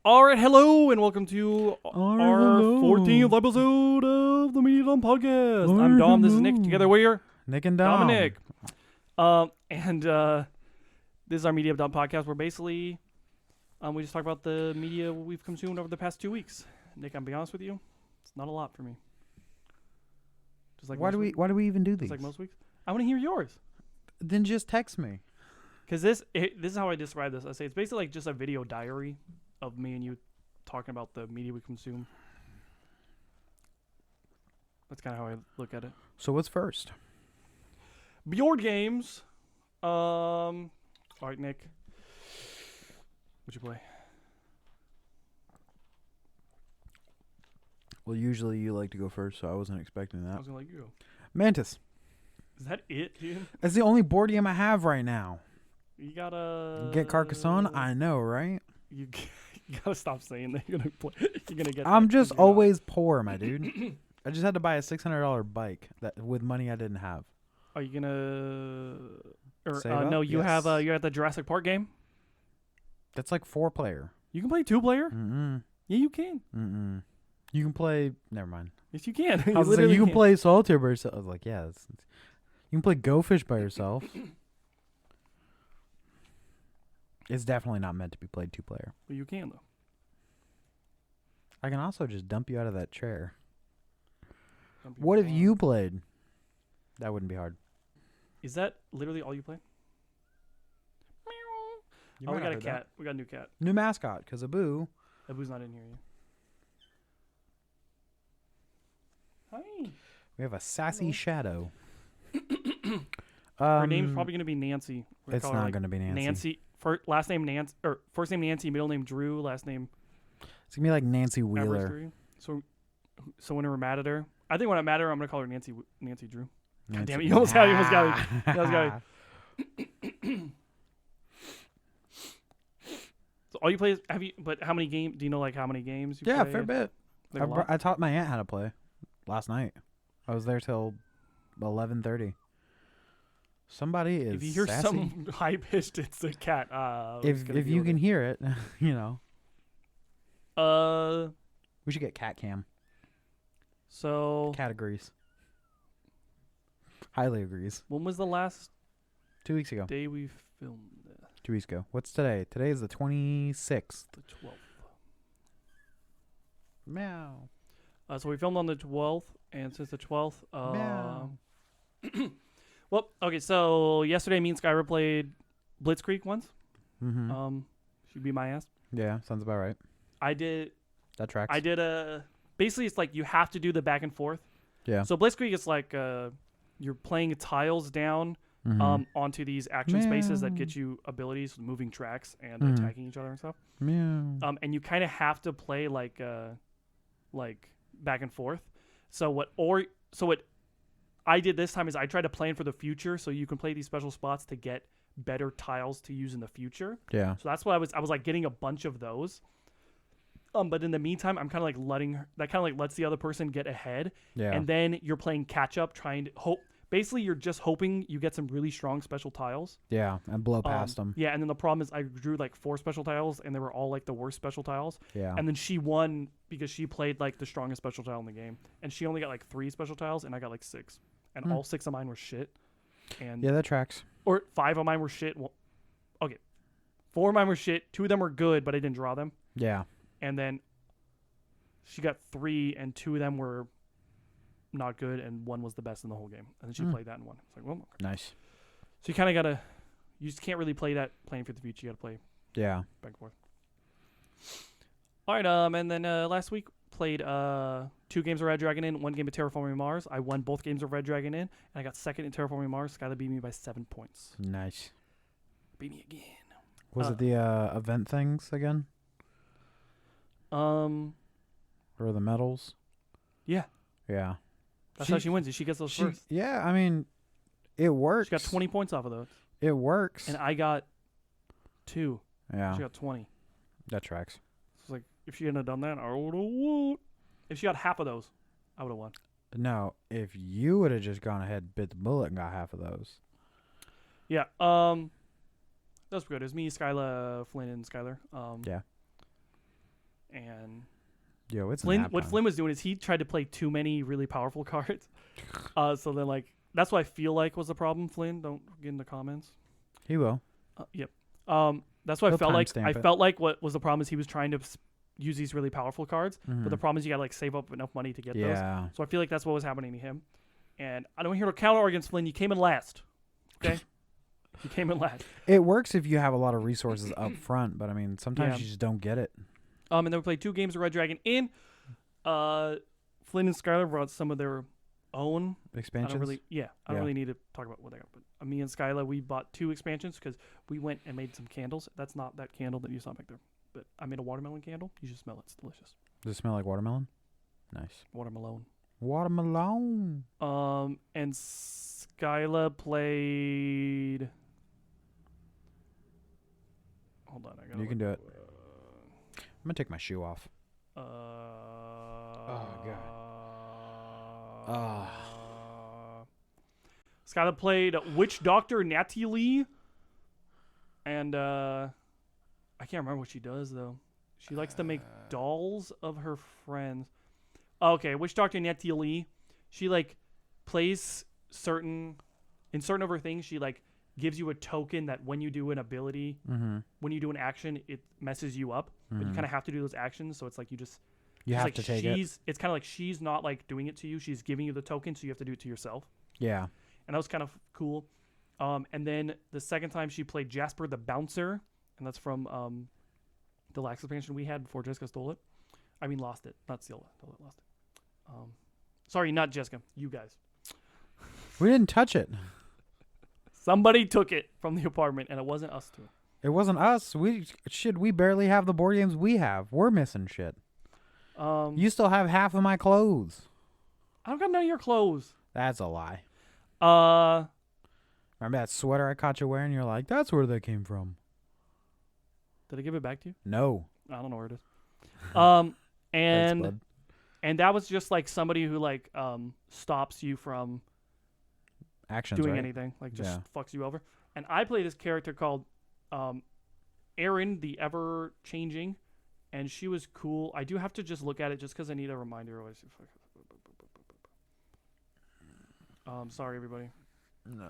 All right, hello, and welcome to our hello. 14th episode of the Media Dom Podcast. I'm Dom, this is Nick, together we're Nick and Dom. Dominic. This is our Media Dom Podcast where basically we just talk about the media we've consumed over the past 2 weeks. Nick, I'm be honest with you, it's not a lot for me. Just like Why do we even do these? Just like most weeks. I want to hear yours. Then just text me. Because this is how I describe this. I say it's basically like just a video diary of me and you talking about the media we consume. That's kind of how I look at it. So what's first? Board games. All right, Nick. What'd you play? Well, usually you like to go first, so I wasn't expecting I that. was gonna let you go. Mantis. Is that it, dude? That's the only board game I have right now. You gotta Get Carcassonne? I know, right? You gotta stop saying that you're gonna play. You're gonna get. I'm that, just 'cause you're always poor, my dude. I just had to buy a $600 bike that with money I didn't have. Not. Are you gonna? Or Save up? no, you Yes. have. You're at the Jurassic Park game. That's like 4-player. You can play 2-player. Mm-mm. Yeah, you can. Mm-mm. You can play... Never mind. Yes, you can. I was like, you can play Solitaire by yourself. I was like, yeah. You can play Go Fish by yourself. It's definitely not meant to be played 2-player. Well, you can though. I can also just dump you out of that chair. Some people What have won't. you played? That wouldn't be hard. Is that literally all you play? Oh, we got a cat. We got a new cat. New mascot, because Abu. Abu's not in here yet. Hi. We have a sassy Hello. shadow. Her name's probably gonna be Nancy. We're gonna It's call her, not like, going to be Nancy. Last name Nancy, or first name Nancy, middle name Drew, last name It's going to be like Nancy Average Wheeler. Drew. So when we're mad at her, I think when I'm mad at her, I'm gonna call her Nancy Drew. God damn it! You almost got me. You almost got me. So all you play is But how many games? Do you know like how many games? You Yeah, play? fair bit. Like a lot? I taught my aunt how to play last night. I was there till 11:30. Somebody is If you hear sassy. some high pitched, it's the cat. If you can hear it, you know. We should get cat cam. So Cat agrees. Highly agrees. when was the last 2 weeks ago. day we filmed this? 2 weeks ago. What's today? Today is the 26th. The 12th. Meow. So we filmed on the 12th, and since the 12th, Meow. well, okay. So yesterday, me and Skyra played Blitzkrieg once. Mm-hmm. Should be my ass. Yeah, sounds about right. I did That tracks. basically it's like you have to do the back and forth. Yeah. So Blitzkrieg is like you're playing tiles down Mhm. onto these action spaces that Meow. get you abilities, moving tracks and Mhm. attacking each other and stuff. Meow. And you kind of have to play like back and forth. So what I did this time is I tried to plan for the future, so you can play these special spots to get better tiles to use in the future. Yeah. So that's what I was like getting a bunch of those. But in the meantime, I'm kind of like lets the other person get ahead, Yeah. and then you're playing catch up, trying to hope. Basically, you're just hoping you get some really strong special tiles. Yeah. And blow past them. Yeah, and then the problem is I drew like 4 special tiles, and they were all like the worst special tiles. Yeah. And then she won because she played like the strongest special tile in the game, and she only got like 3 special tiles, and I got like 6, and all 6 of mine were shit. And Yeah, that tracks. or 5 of mine were shit. Well, okay, 4 of mine were shit. 2 of them were good, but I didn't draw them. Yeah. And then she got 3, and 2 of them were not good, and 1 was the best in the whole game. And then she played that and won. It's like, well, okay. Nice. So you kind of gotta, you just can't really play that playing for the future. You gotta play Yeah. back and forth. All right, and then last week played 2 games of Red Dragon Inn, 1 game of Terraforming Mars. I won both games of Red Dragon Inn, and I got second in Terraforming Mars. Skylar beat me by 7 points. Nice. Beat me again. Was it the event things again? Um, Or the medals? Yeah. Yeah. that's how she wins. She gets those first. Yeah, I mean, it works. She got 20 points off of those, It works. and I got 2. Yeah. She got 20. That tracks. So it's like if she hadn't have done that, I would have won. If she got half of those, I would have won. No, if you would have just gone ahead, bit the bullet, and got half of those. Yeah. That was good. It was me, Skyla, Flynn, and Skylar. Yeah. and Yo, it's Flynn. nap What time. Flynn was doing is he tried to play too many really powerful cards. So then like that's what I feel like was the problem. Flynn, don't get in the comments. He will. Yep. That's what He'll I felt like. timestamp I it. felt like what was the problem is he was trying to use these really powerful cards, Mhm. but the problem is you gotta like save up enough money to get those. Yeah. So I feel like that's what was happening to him. And I don't hear no counter against Flynn. You came in last. Okay. You came in last. It works if you have a lot of resources up front, but I mean, sometimes Yeah. you just don't get it. And then we played 2 games of Red Dragon in. Flynn and Skylar brought some of their own. Expansions. I don't Yeah. really need to talk about what they got. But me and Skylar, we bought 2 expansions because we went and made some candles. That's not that candle that you saw back there. But I made a watermelon candle. You should smell it. It's delicious. Does it smell like watermelon? Nice. Watermelon. Watermelon. And Skyla played. Hold on, I got. You can do it. I'm gonna take my shoe off. God. Skyla played Witch Doctor Natalie, and I can't remember what she does though. She likes to make dolls of her friends. Okay, Witch Doctor Natalie, she like plays certain of her things. She like gives you a token that when you do an ability, when you do an action, it messes you up. But you kind of have to do those actions, so it's like you just You have like to take it. It's kind of like she's not like doing it to you; she's giving you the token, so you have to do it to yourself. Yeah. And that was kind of cool. And then the second time she played Jasper the Bouncer, and that's from the last expansion we had before Jessica stole it. I mean, lost it, not steal it. Lost it. Sorry, not Jessica. You guys. We didn't touch it. Somebody took it from the apartment, and it wasn't us two. It wasn't us. We barely have the board games we have. We're missing shit. You still have half of my clothes. I don't got none of your clothes. That's a lie. Uh, Remember that sweater I caught you wearing? You're like, that's where that came from. did I give it back to you? No. I don't know where it is. Thanks, And bud. and that was just like somebody who like stops you from Actions, doing right? anything, like just Yeah. fucks you over. And I play this character called Erin, the Ever Changing, and she was cool. I do have to just look at it just because I need a reminder. Always. Sorry everybody. Nah,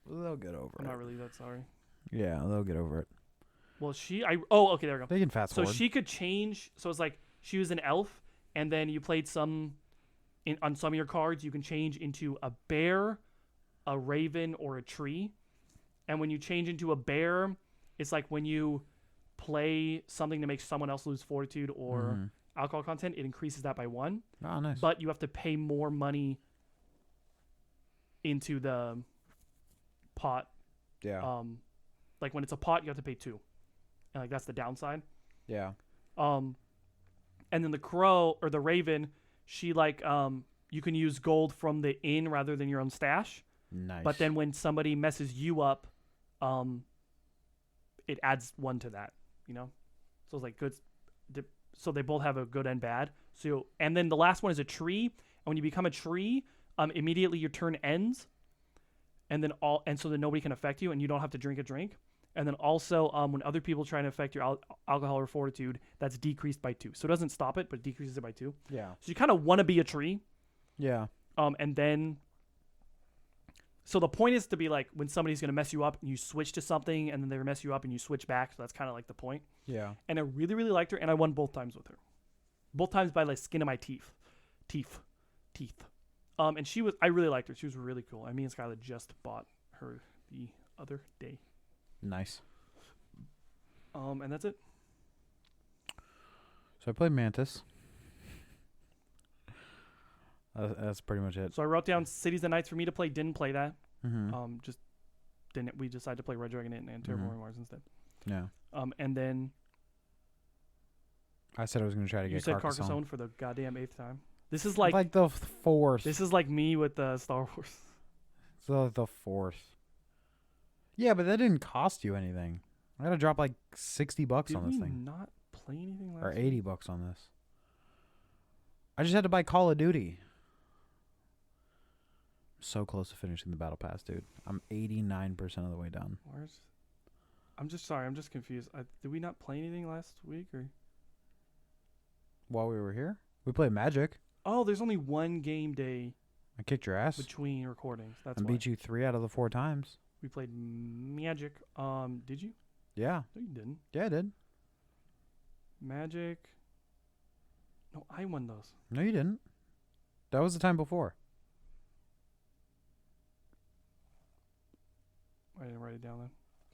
they'll get over I'm it. not really that sorry. Yeah, they'll get over it. Well, okay, there we go. They can fast So forward. she could change. So it's like she was an elf, and then you played on some of your cards. You can change into a bear, a raven, or a tree. And when you change into a bear, it's like when you play something to make someone else lose fortitude or alcohol content, it increases that by 1. Oh, nice. But you have to pay more money into the pot. Yeah. Like when it's a pot, you have to pay 2. And like that's the downside. Yeah. And then the crow or the raven, she like you can use gold from the inn rather than your own stash. Nice. But then when somebody messes you up, it adds 1 to that, you know? So it's like good. So they both have a good and bad. So and then the last one is a tree. And when you become a tree, immediately your turn ends. And then so then nobody can affect you and you don't have to drink a drink. And then also when other people try to affect your alcohol or fortitude, that's decreased by 2. So it doesn't stop it, but it decreases it by 2. Yeah. So you kind of want to be a tree. Yeah. And then so the point is to be like when somebody's going to mess you up and you switch to something and then they mess you up and you switch back. So that's kind of like the point. Yeah. And I really, really liked her. And I won both times with her. Both times by like skin of my teeth. And I really liked her. She was really cool. Me and Skylar just bought her the other day. Nice. And that's it. So I played Mantis. That's pretty much it. So I wrote down Cities and Nights for me to play. Didn't play that. Mm-hmm. Just didn't. We decided to play Red Dragon and Terraforming Mars instead. Yeah. And then I said I was going to try to you get said Carcassonne. Carcassonne for the goddamn 8th time. This is like the fourth. this is like me with the Star Wars. The fourth. Yeah, but that didn't cost you anything. I got to drop like $60 Did on this we thing. not play anything last Or week? $80 on this. I just had to buy Call of Duty. So close to finishing the battle pass, dude. I'm 89% of the way done. I'm just sorry. I'm just confused. Did we not play anything last week or? while we were here. We played Magic. Oh, there's only one game day I kicked your ass. between recordings. That's And why. beat you 3 out of the 4 times. We played Magic. Did you? Yeah. No, you didn't. Yeah, I did. Magic. No, I won those. No, you didn't. That was the time before. I didn't write it down then.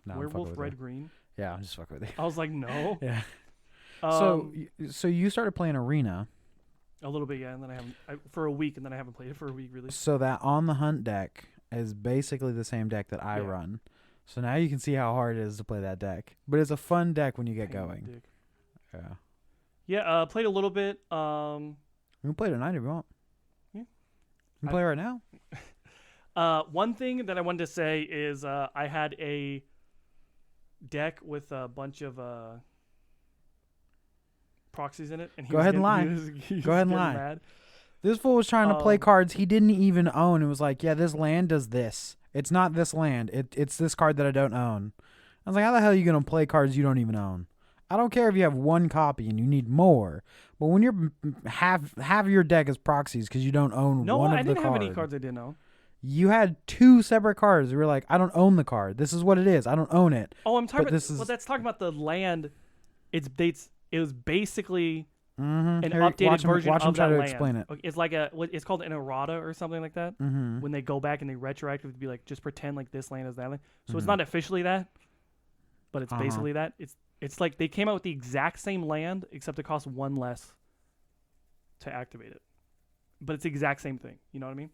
No, I'm Werewolf, fucking with red, you. green. Yeah, I'm just fucking with you. I was like, no. Yeah. Um, So you started playing Arena. a little bit, yeah, and then I haven't for a week, and then I haven't played it for a week really. So that On the Hunt deck is basically the same deck that I Yeah. run. So now you can see how hard it is to play that deck. But it's a fun deck when you get Pain in the going. dick. Yeah. Yeah, played a little bit. We can play tonight if you want. Yeah. You can play right now. One thing that I wanted to say is I had a deck with a bunch of proxies in it, and he Go was ahead and getting- lie. he was Go ahead and getting lie. mad. This fool was trying to play Um, cards he didn't even own. It was like, yeah, this land does this. It's not this land. It's this card that I don't own. I was like, how the hell are you going to play cards you don't even own? I don't care if you have one copy and you need more. But when you're half your deck is proxies because you don't own No, one I of the didn't cards. have any cards I didn't own. You had 2 separate cards. You were like, I don't own the card. This is what it is. I don't own it. Oh, I'm talking But about. this is- Well, that's talking about the land. It was basically Mm-hmm. an updated version watch him of try that to land. explain it. Okay, it's like it's called an errata or something like that. Mm-hmm. When they go back and they retroactively be like, just pretend like this land is that land. So it's Mhm. not officially that, but it's Uh-huh. basically that. It's like they came out with the exact same land except it costs 1 less to activate it. But it's the exact same thing. You know what I mean?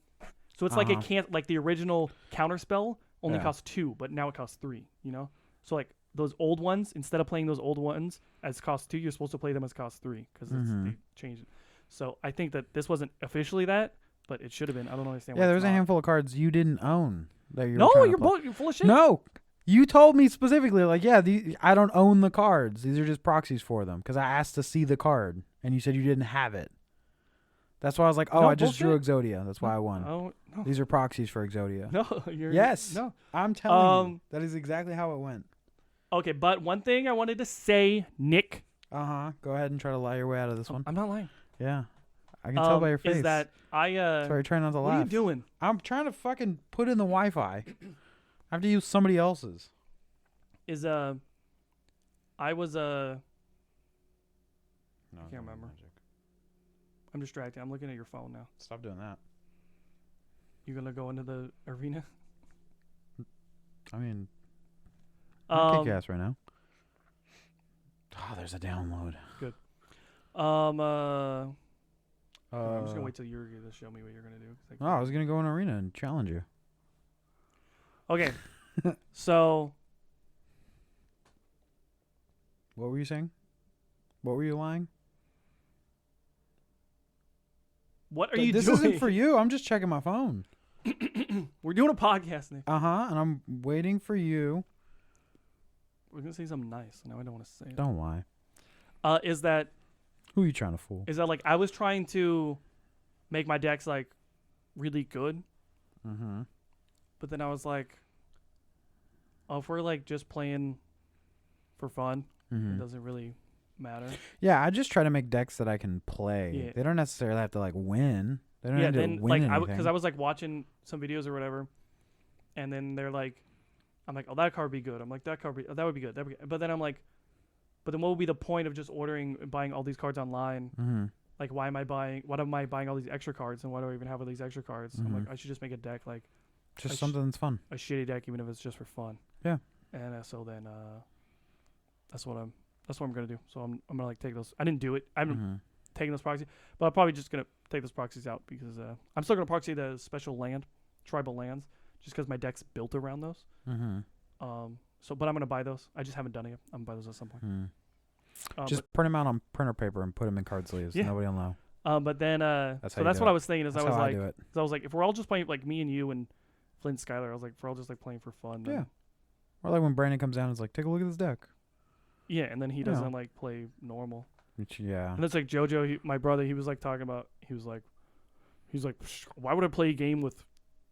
So it's like it Uh-huh. can't like the original counterspell only Yeah. costs 2, but now it costs 3. You know? So like those old ones, instead of playing those old ones as cost 2, you're supposed to play them as cost 3 because Mhm. they changed it. So I think that this wasn't officially that, but it should have been. I don't understand. Yeah, why there it's was a not. handful of cards you didn't own that you No, were trying to you're play. you're full of shit. No, you told me specifically, like, yeah, I don't own the cards. These are just proxies for them because I asked to see the card, and you said you didn't have it. That's why I was like, oh, No, I just drew bullshit. Exodia. That's why I won. Oh no, These are proxies for Exodia. no, you're Yes. no. I'm telling you, Um, that is exactly how it went. Okay, but one thing I wanted to say, Nick. Go ahead and try to lie your way out of this one. I'm not lying. Yeah, I can tell by your face. Is that I Sorry, try not to what laugh. are you doing? I'm trying to fucking put in the Wi-Fi. I have to use somebody else's. Is I was No, can't remember. I'm distracted. I'm looking at your phone now. Stop doing that. You gonna go into the arena? I mean, I'll kick Um, ass right now. Oh, there's a download. I'm just gonna Uh, wait till you're gonna show me what you're gonna do. 'cause Oh, I was gonna go in arena and challenge you. Okay, so What were you saying? What were you lying? what are you This doing? isn't for you. I'm just checking my phone. We're doing a podcast, Nick. And I'm waiting for you. We're gonna say something nice. Now I don't want to say it. Don't lie. Is that Who are you trying to fool? like I was trying to make my decks like really good, Mm-hmm. but then I was like, oh, if we're like just playing for fun, it doesn't really matter. Yeah, I just try to make decks that I can play. Yeah. They don't necessarily have to like win. They don't Yeah, have to then win like anything. because I was like watching some videos or whatever, and then they're like, I'm like, oh, that card would be good. I'm like, that would be good. That would be good. But then I'm like, but then what would be the point of just buying all these cards online? Mm-hmm. Like, why am I buying all these extra cards, and why do I even have all these extra cards? I'm like, Mhm. I should just make a deck like Just something that's fun. a shitty deck, even if it's just for fun. Yeah. And so then that's what I'm gonna do. So I'm gonna like take those. I didn't do it. I haven't Mm-hmm. taken those proxies, but I'm probably just gonna take those proxies out because I'm still gonna proxy the special tribal lands, just because my deck's built around those. Mm-hmm. But I'm gonna buy those. I just haven't done it yet. I'm gonna buy those at some point. Just print them out on printer paper and put them in card sleeves. Yeah. Nobody will know. But then That's so how you that's do what it. I was thinking. Is That's I was how like, I do it. so I was like, if we're all just playing like me and you and Flint and Skylar, I was like, if we're all just like playing for fun. Then, Yeah. Or like when Brandon comes down and is like, take a look at this deck. Yeah, and then he Yeah. doesn't like play normal. Which, yeah. And it's like JoJo, my brother, he was like talking about, he was like, why would I play a game with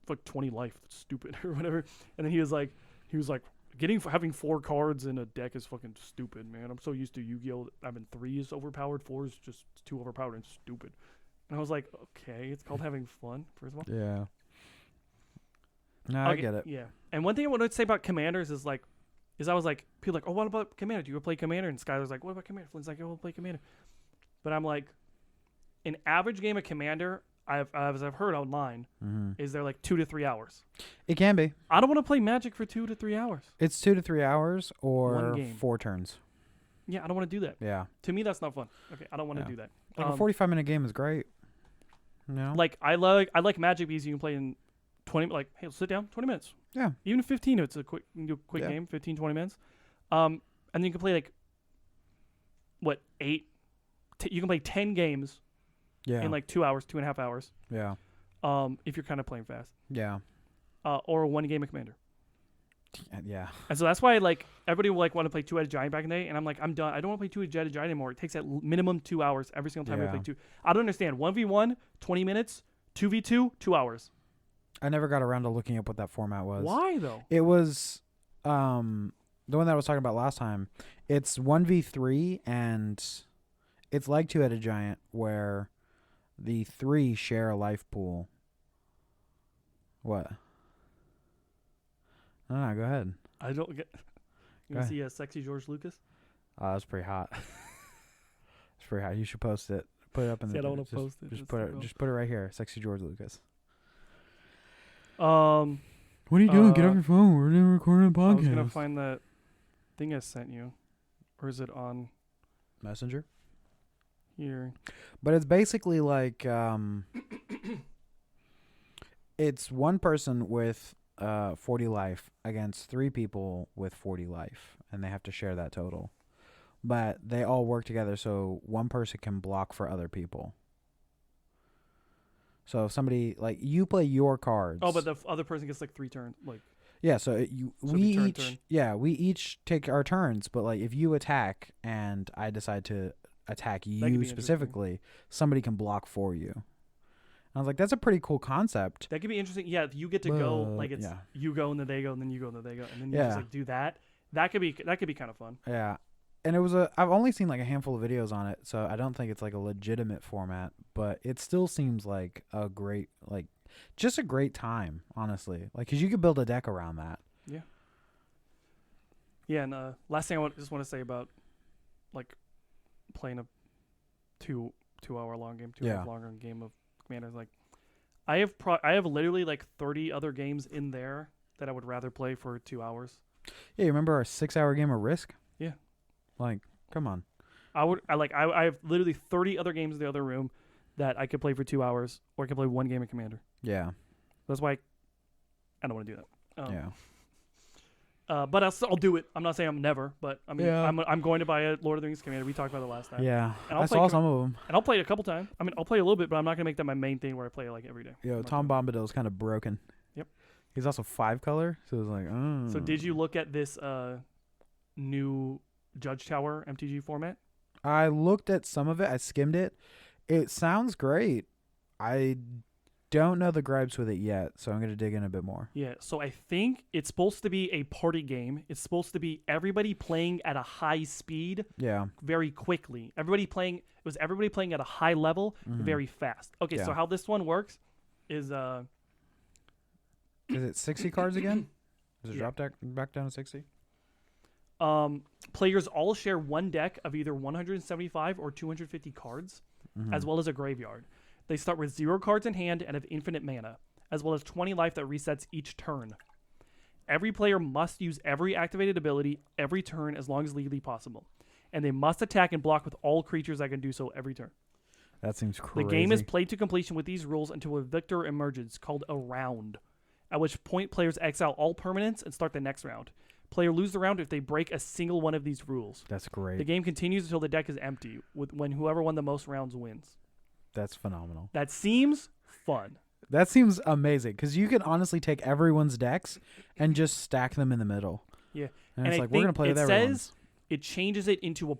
like 20 life? That's stupid or whatever. And then he was like, having 4 cards in a deck is fucking stupid, man. I'm so used to Yu-Gi-Oh! Having 3 is overpowered, 4 is just too overpowered and stupid. And I was like, okay, it's called having fun, first of all. Yeah. No, I get it. Yeah. And one thing I wanted to say about Commanders is I was like, people are like, oh, what about Commander? Do you ever play Commander? And Skylar's like, what about Commander? Flynn's like, oh, we'll play Commander. But I'm like, an average game of Commander, as I've heard online, is there like 2 to 3 hours. It can be. I don't want to play Magic for 2 to 3 hours. It's 2 to 3 hours or One game. 4 turns. Yeah, I don't want to do that. Yeah. To me, that's not fun. Okay, I don't want to do that. Like a 45-minute game is great. You know? Like I like Magic because you can play in 20. Like, hey, sit down, 20 minutes. Yeah. Even 15 minutes. It's a quick game, 15, 20 minutes. And then you can play like 8. You can play 10 games. Yeah. In like 2 hours, 2.5 hours. Yeah. If you're kind of playing fast. Yeah. Or 1 game of Commander. Yeah. And so that's why like everybody will like want to play 2-Headed Giant back in the day, and I'm like, I'm done. I don't want to play 2-Headed Giant anymore. It takes at minimum 2 hours every single time I play 2. I don't understand. 1v1, 20 minutes. 2v2, 2 hours. I never got around to looking up what that format was. Why though? It was the one that I was talking about last time. It's 1v3, and it's like 2-Headed Giant where the 3 share a life pool. What? No, go ahead. I don't get. You want to see a sexy George Lucas? That's pretty hot. It's pretty hot. You should post it. Put it up in the. I don't want to post it. Just put it right here. Sexy George Lucas. What are you doing? Get off your phone. We're recording a podcast. I was gonna find that thing I sent you, or is it on Messenger? Here. But it's basically like it's one person with 40 life against 3 people with 40 life, and they have to share that total. But they all work together, so one person can block for other people. So if somebody like you play your cards. Oh, but the other person gets like 3 turns, like. Yeah, so we each take our turns, but like if you attack and I decide to attack you specifically, somebody can block for you. I was like, that's a pretty cool concept. That could be interesting. Yeah, you get to go like it's you go and then they go and then you go and then they go and then you just like do that. That could be kind of fun. Yeah. And I've only seen like a handful of videos on it, so I don't think it's like a legitimate format, but it still seems like a great just a great time, honestly. Like, cause you could build a deck around that. Yeah. Yeah, and last thing I just want to say about like playing a 2 hour long game, 2 hour longer game of Commander is like I have literally like 30 other games in there that I would rather play for 2 hours. Yeah, you remember our 6-hour game of Risk? Yeah. Like, come on. I have literally 30 other games in the other room that I could play for 2 hours, or I could play 1 game of Commander. Yeah. That's why I don't want to do that. Yeah. But I'll do it. I'm not saying I'm never, but I mean, I'm going to buy a Lord of the Rings Commander. We talked about it last time. Yeah. I saw some of them. And I'll play it a couple times. I mean, I'll play a little bit, but I'm not going to make that my main thing where I play it like every day. Yo, Tom Bombadil's kind of broken. Yep. He's also 5-color, so it's like, oh. So did you look at this new Judge Tower MTG format? I looked at some of it. I skimmed it. It sounds great. I don't know the gripes with it yet, so I'm going to dig in a bit more. Yeah, so I think it's supposed to be a party game. It's supposed to be everybody playing at a high speed very quickly. Everybody playing at a high level very fast. Okay, so how this one works is it 60 cards again? Does it drop back down to 60? Players all share one deck of either 175 or 250 cards, as well as a graveyard. They start with 0 cards in hand and have infinite mana, as well as 20 life that resets each turn. Every player must use every activated ability every turn as long as legally possible, and they must attack and block with all creatures that can do so every turn. That seems crazy. The game is played to completion with these rules until a victor emerges, called a round, at which point players exile all permanents and start the next round. Player lose the round if they break a single one of these rules. That's great. The game continues until the deck is empty, when whoever won the most rounds wins. That's phenomenal. That seems fun. That seems amazing, because you can honestly take everyone's decks and just stack them in the middle. Yeah. And it's like, we're going to play with everyone. It says it changes it into a...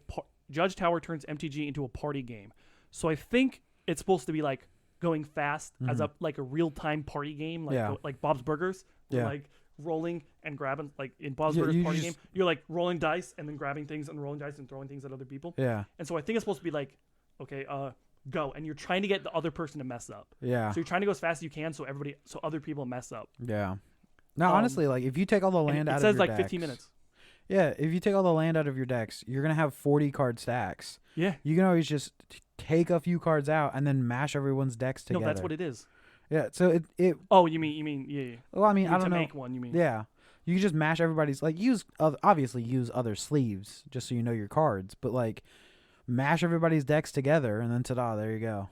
Judge Tower turns MTG into a party game. So I think it's supposed to be like going fast as like a real-time party game, like Bob's Burgers. Yeah. Like rolling and grabbing, like in Yeah, Bosberg's you party just- game. You're like rolling dice and then grabbing things and rolling dice and throwing things at other people. Yeah. And so I think it's supposed to be like, okay, go, and you're trying to get the other person to mess up. Yeah. So you're trying to go as fast as you can, so other people mess up. Yeah. Now, honestly, like if you take all the land out it of says your like decks, 15 minutes. Yeah, if you take all the land out of your decks, you're gonna have 40 card stacks. Yeah. You can always just take a few cards out and then mash everyone's decks together. No, that's what it is. Yeah. So it. Oh, you mean yeah. Well, I mean, I don't to know. make one, you mean? Yeah. You can just mash everybody's like obviously use other sleeves just so you know your cards, but like mash everybody's decks together and then ta-da, there you go.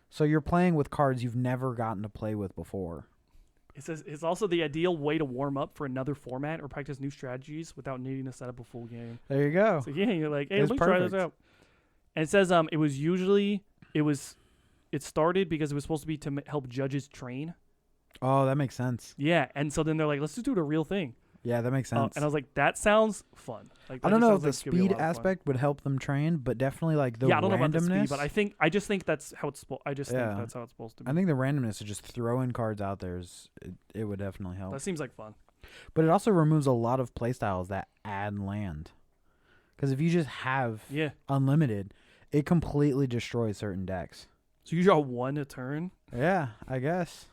So you're playing with cards you've never gotten to play with before. It says it's also the ideal way to warm up for another format or practice new strategies without needing to set up a full game. There you go. So yeah, you're like, hey, It's let me try this perfect. out. And it says it started because it was supposed to be to help judges train. Oh, that makes sense. Yeah, and so then they're like, let's just do it a real thing. Yeah, that makes sense. And I was like, that sounds fun. Like, I that don't just know if sounds the like it could be a speed lot of fun. aspect would help them train, but definitely like the randomness. Yeah, I don't know about the speed, but I just think that's how it's supposed. I just think that's how it's supposed to be. I think the randomness of just throwing cards out there it would definitely help. That seems like fun. But it also removes a lot of playstyles that add land. Because if you just have unlimited, it completely destroys certain decks. So you draw one a turn. Yeah, I guess.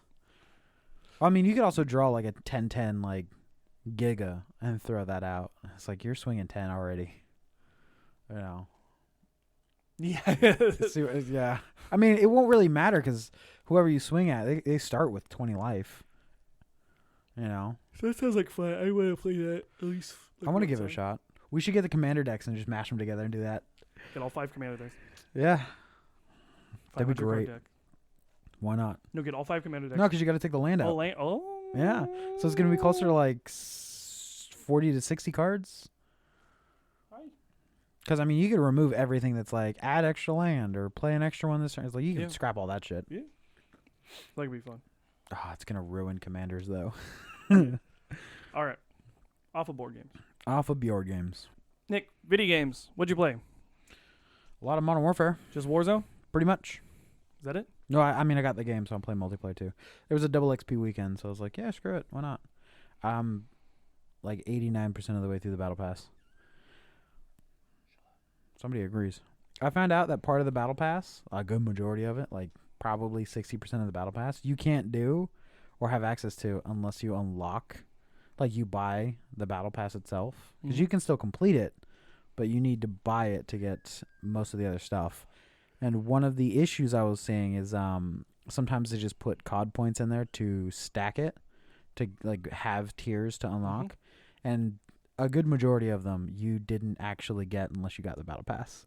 I mean, you could also draw like a 10-10 like Giga and throw that out. It's like you're swinging 10 already. You know. Yeah. Yeah. I mean, it won't really matter because whoever you swing at, they start with 20 life. You know. So that sounds like fun. I want to play that at least. I want to give it a shot. We should get the commander decks and just mash them together and do that. Get all 5 commander decks. Yeah. That'd be 500 card great. Deck. Why not? No, get all 5 commander decks. No, because you got to take the land out. Oh. Yeah. So it's going to be closer to like 40 to 60 cards. Because, I mean, you could remove everything that's like add extra land or play an extra one this turn. It's like you can scrap all that shit. Yeah. That could be fun. Oh, it's going to ruin commanders, though. All right. Off of board games. Off of board games. Nick, video games. What'd you play? A lot of Modern Warfare. Just Warzone? Pretty much. Is that it? No, I mean, I got the game, so I'm playing multiplayer too. There was a double XP weekend, so I was like, yeah, screw it. Why not? I'm like 89% of the way through the battle pass. Somebody agrees. I found out that part of the battle pass, a good majority of it, like probably 60% of the battle pass, you can't do or have access to unless you unlock, like you buy the battle pass itself. Because you can still complete it, but you need to buy it to get most of the other stuff. And one of the issues I was seeing is sometimes they just put COD points in there to stack it, to like have tiers to unlock. And a good majority of them you didn't actually get unless you got the battle pass.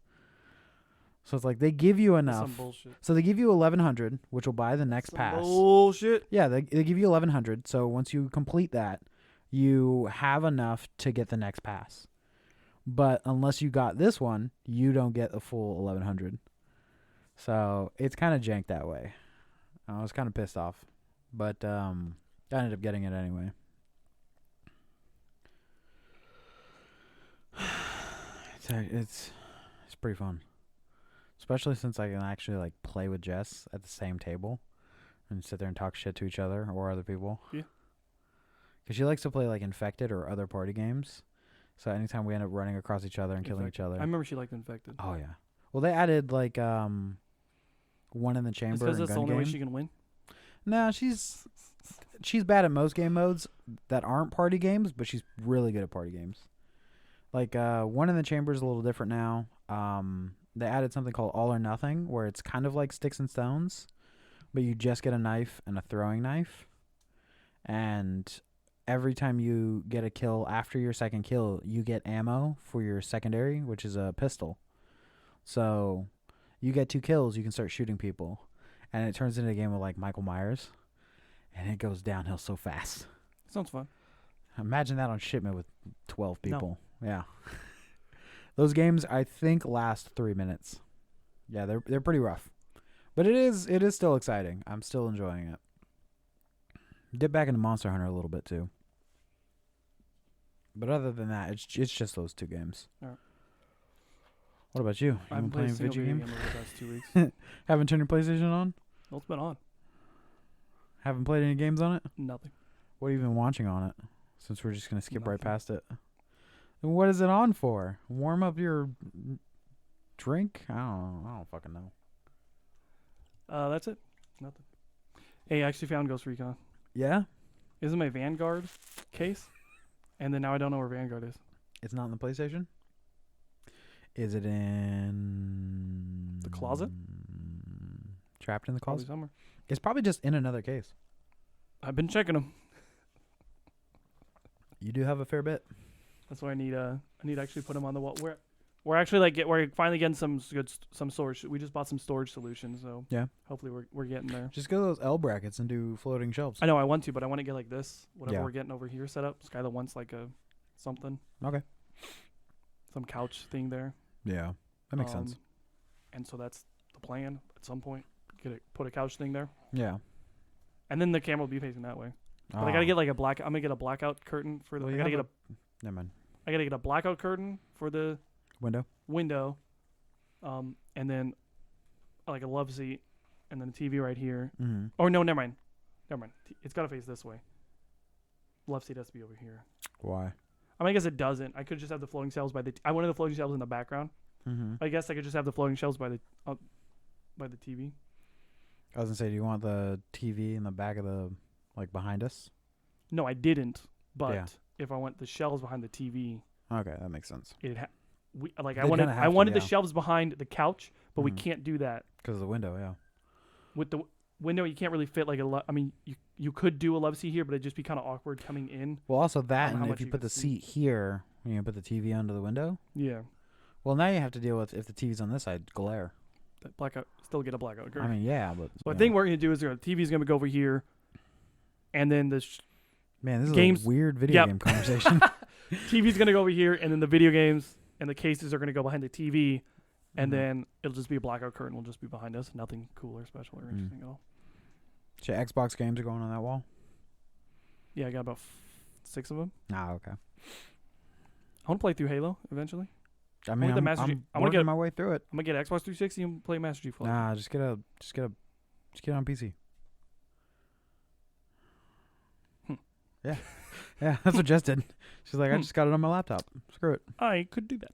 So it's like they give you enough. Some bullshit. So they give you 1100, which will buy the next pass. Bullshit. Yeah, they give you 1100. So once you complete that, you have enough to get the next pass. But unless you got this one, you don't get a full 1100. So it's kind of jank that way. I was kind of pissed off, but I ended up getting it anyway. It's pretty fun, especially since I can actually like play with Jess at the same table and sit there and talk shit to each other or other people. Yeah. Because she likes to play like Infected or other party games. So anytime we end up running across each other and killing each other. I remember she liked Infected. Oh yeah. Well, they added like one in the chamber. Because and that's the gun only way game. she can win. No, she's bad at most game modes that aren't party games, but she's really good at party games. Like one in the chamber is a little different now. They added something called All or Nothing, where it's kind of like Sticks and Stones, but you just get a knife and a throwing knife, and every time you get a kill after your second kill, you get ammo for your secondary, which is a pistol. So you get 2 kills, you can start shooting people. And it turns into a game of like Michael Myers. And it goes downhill so fast. Sounds fun. Imagine that on shipment with 12 people. No. Yeah. Those games, I think, last 3 minutes. Yeah, they're pretty rough. But it is still exciting. I'm still enjoying it. Dip back into Monster Hunter a little bit too. But other than that, it's just those 2 games. All right. What about you? I haven't been played a playing single video video game? game over the past 2 weeks. Haven't turned your PlayStation on? Well, it's been on. Haven't played any games on it? Nothing. What have you been watching on it? Since we're just gonna skip right Nothing. past it. What is it on for? Warm up your drink? I don't fucking know. That's it. Nothing. Hey, I actually found Ghost Recon. Yeah? This is my Vanguard case, and then now I don't know where Vanguard is. It's not in the PlayStation? Is it in The closet? Trapped in the Probably closet? somewhere. It's probably just in another case. I've been checking them. You do have a fair bit. That's why I need to actually put them on the wall. We're actually like we're finally getting some storage. We just bought some storage solutions, so Yeah. hopefully we're getting there. Just go to those L brackets and do floating shelves. I know I want to, but I want to get like this, whatever Yeah. we're getting over here set up. Skylar wants like a something, Okay. some couch thing there. Yeah. That makes sense. And so that's the plan. At some point, put a couch thing there, Yeah. and then the camera will be facing that way. But I gotta get like I'm gonna get a blackout curtain for the. Well, I you gotta have get Never mind. I gotta get a blackout curtain for the Window? window, and then like a love seat, and then a TV right here. Mm-hmm. Or no, never mind. It's gotta face this way. Love seat has to be over here. Why? I mean, I guess it doesn't. I could just have the floating shelves I wanted the floating shelves in the background. Mm-hmm. I guess I could just have the floating shelves by the TV. I was gonna say, do you want the TV in the back of the, like, behind us? No, I didn't. But Yeah. if I want the shelves behind the TV, Okay, that makes sense. I They wanted kinda have to, the yeah. shelves behind the couch, but we Mhm. can't do that Because of the window, yeah. with the window. You can't really fit like I mean, you could do a love seat here, but it'd just be kind of awkward coming in. Well, also I that, don't know how and much if you you put could the see. seat here, you put the TV under the window. Yeah, Well, now you have to deal with, if the TV's on this side, glare. that blackout. Still get a blackout. I mean, yeah, but So I you think know. what we're gonna do is the TV's gonna go over here, and then the Man, this is games- a weird video Yep. game conversation. TV's gonna go over here, and then the video games and the cases are gonna go behind the TV, and Mhm. then it'll just be a blackout curtain. Will just be behind us. Nothing cool or special or interesting at all. So Xbox games are going on that wall? Yeah, I got about 6 of them. Ah, okay. I want to play through Halo eventually. I mean, the I'm, Master Chief- I'm I wanna working get- my way through it. I'm gonna get Xbox 360 and play Master Chief. Nah, just get it on PC. Yeah, yeah, that's what Jess did. She's like, I just got it on my laptop. Screw it. I could do that.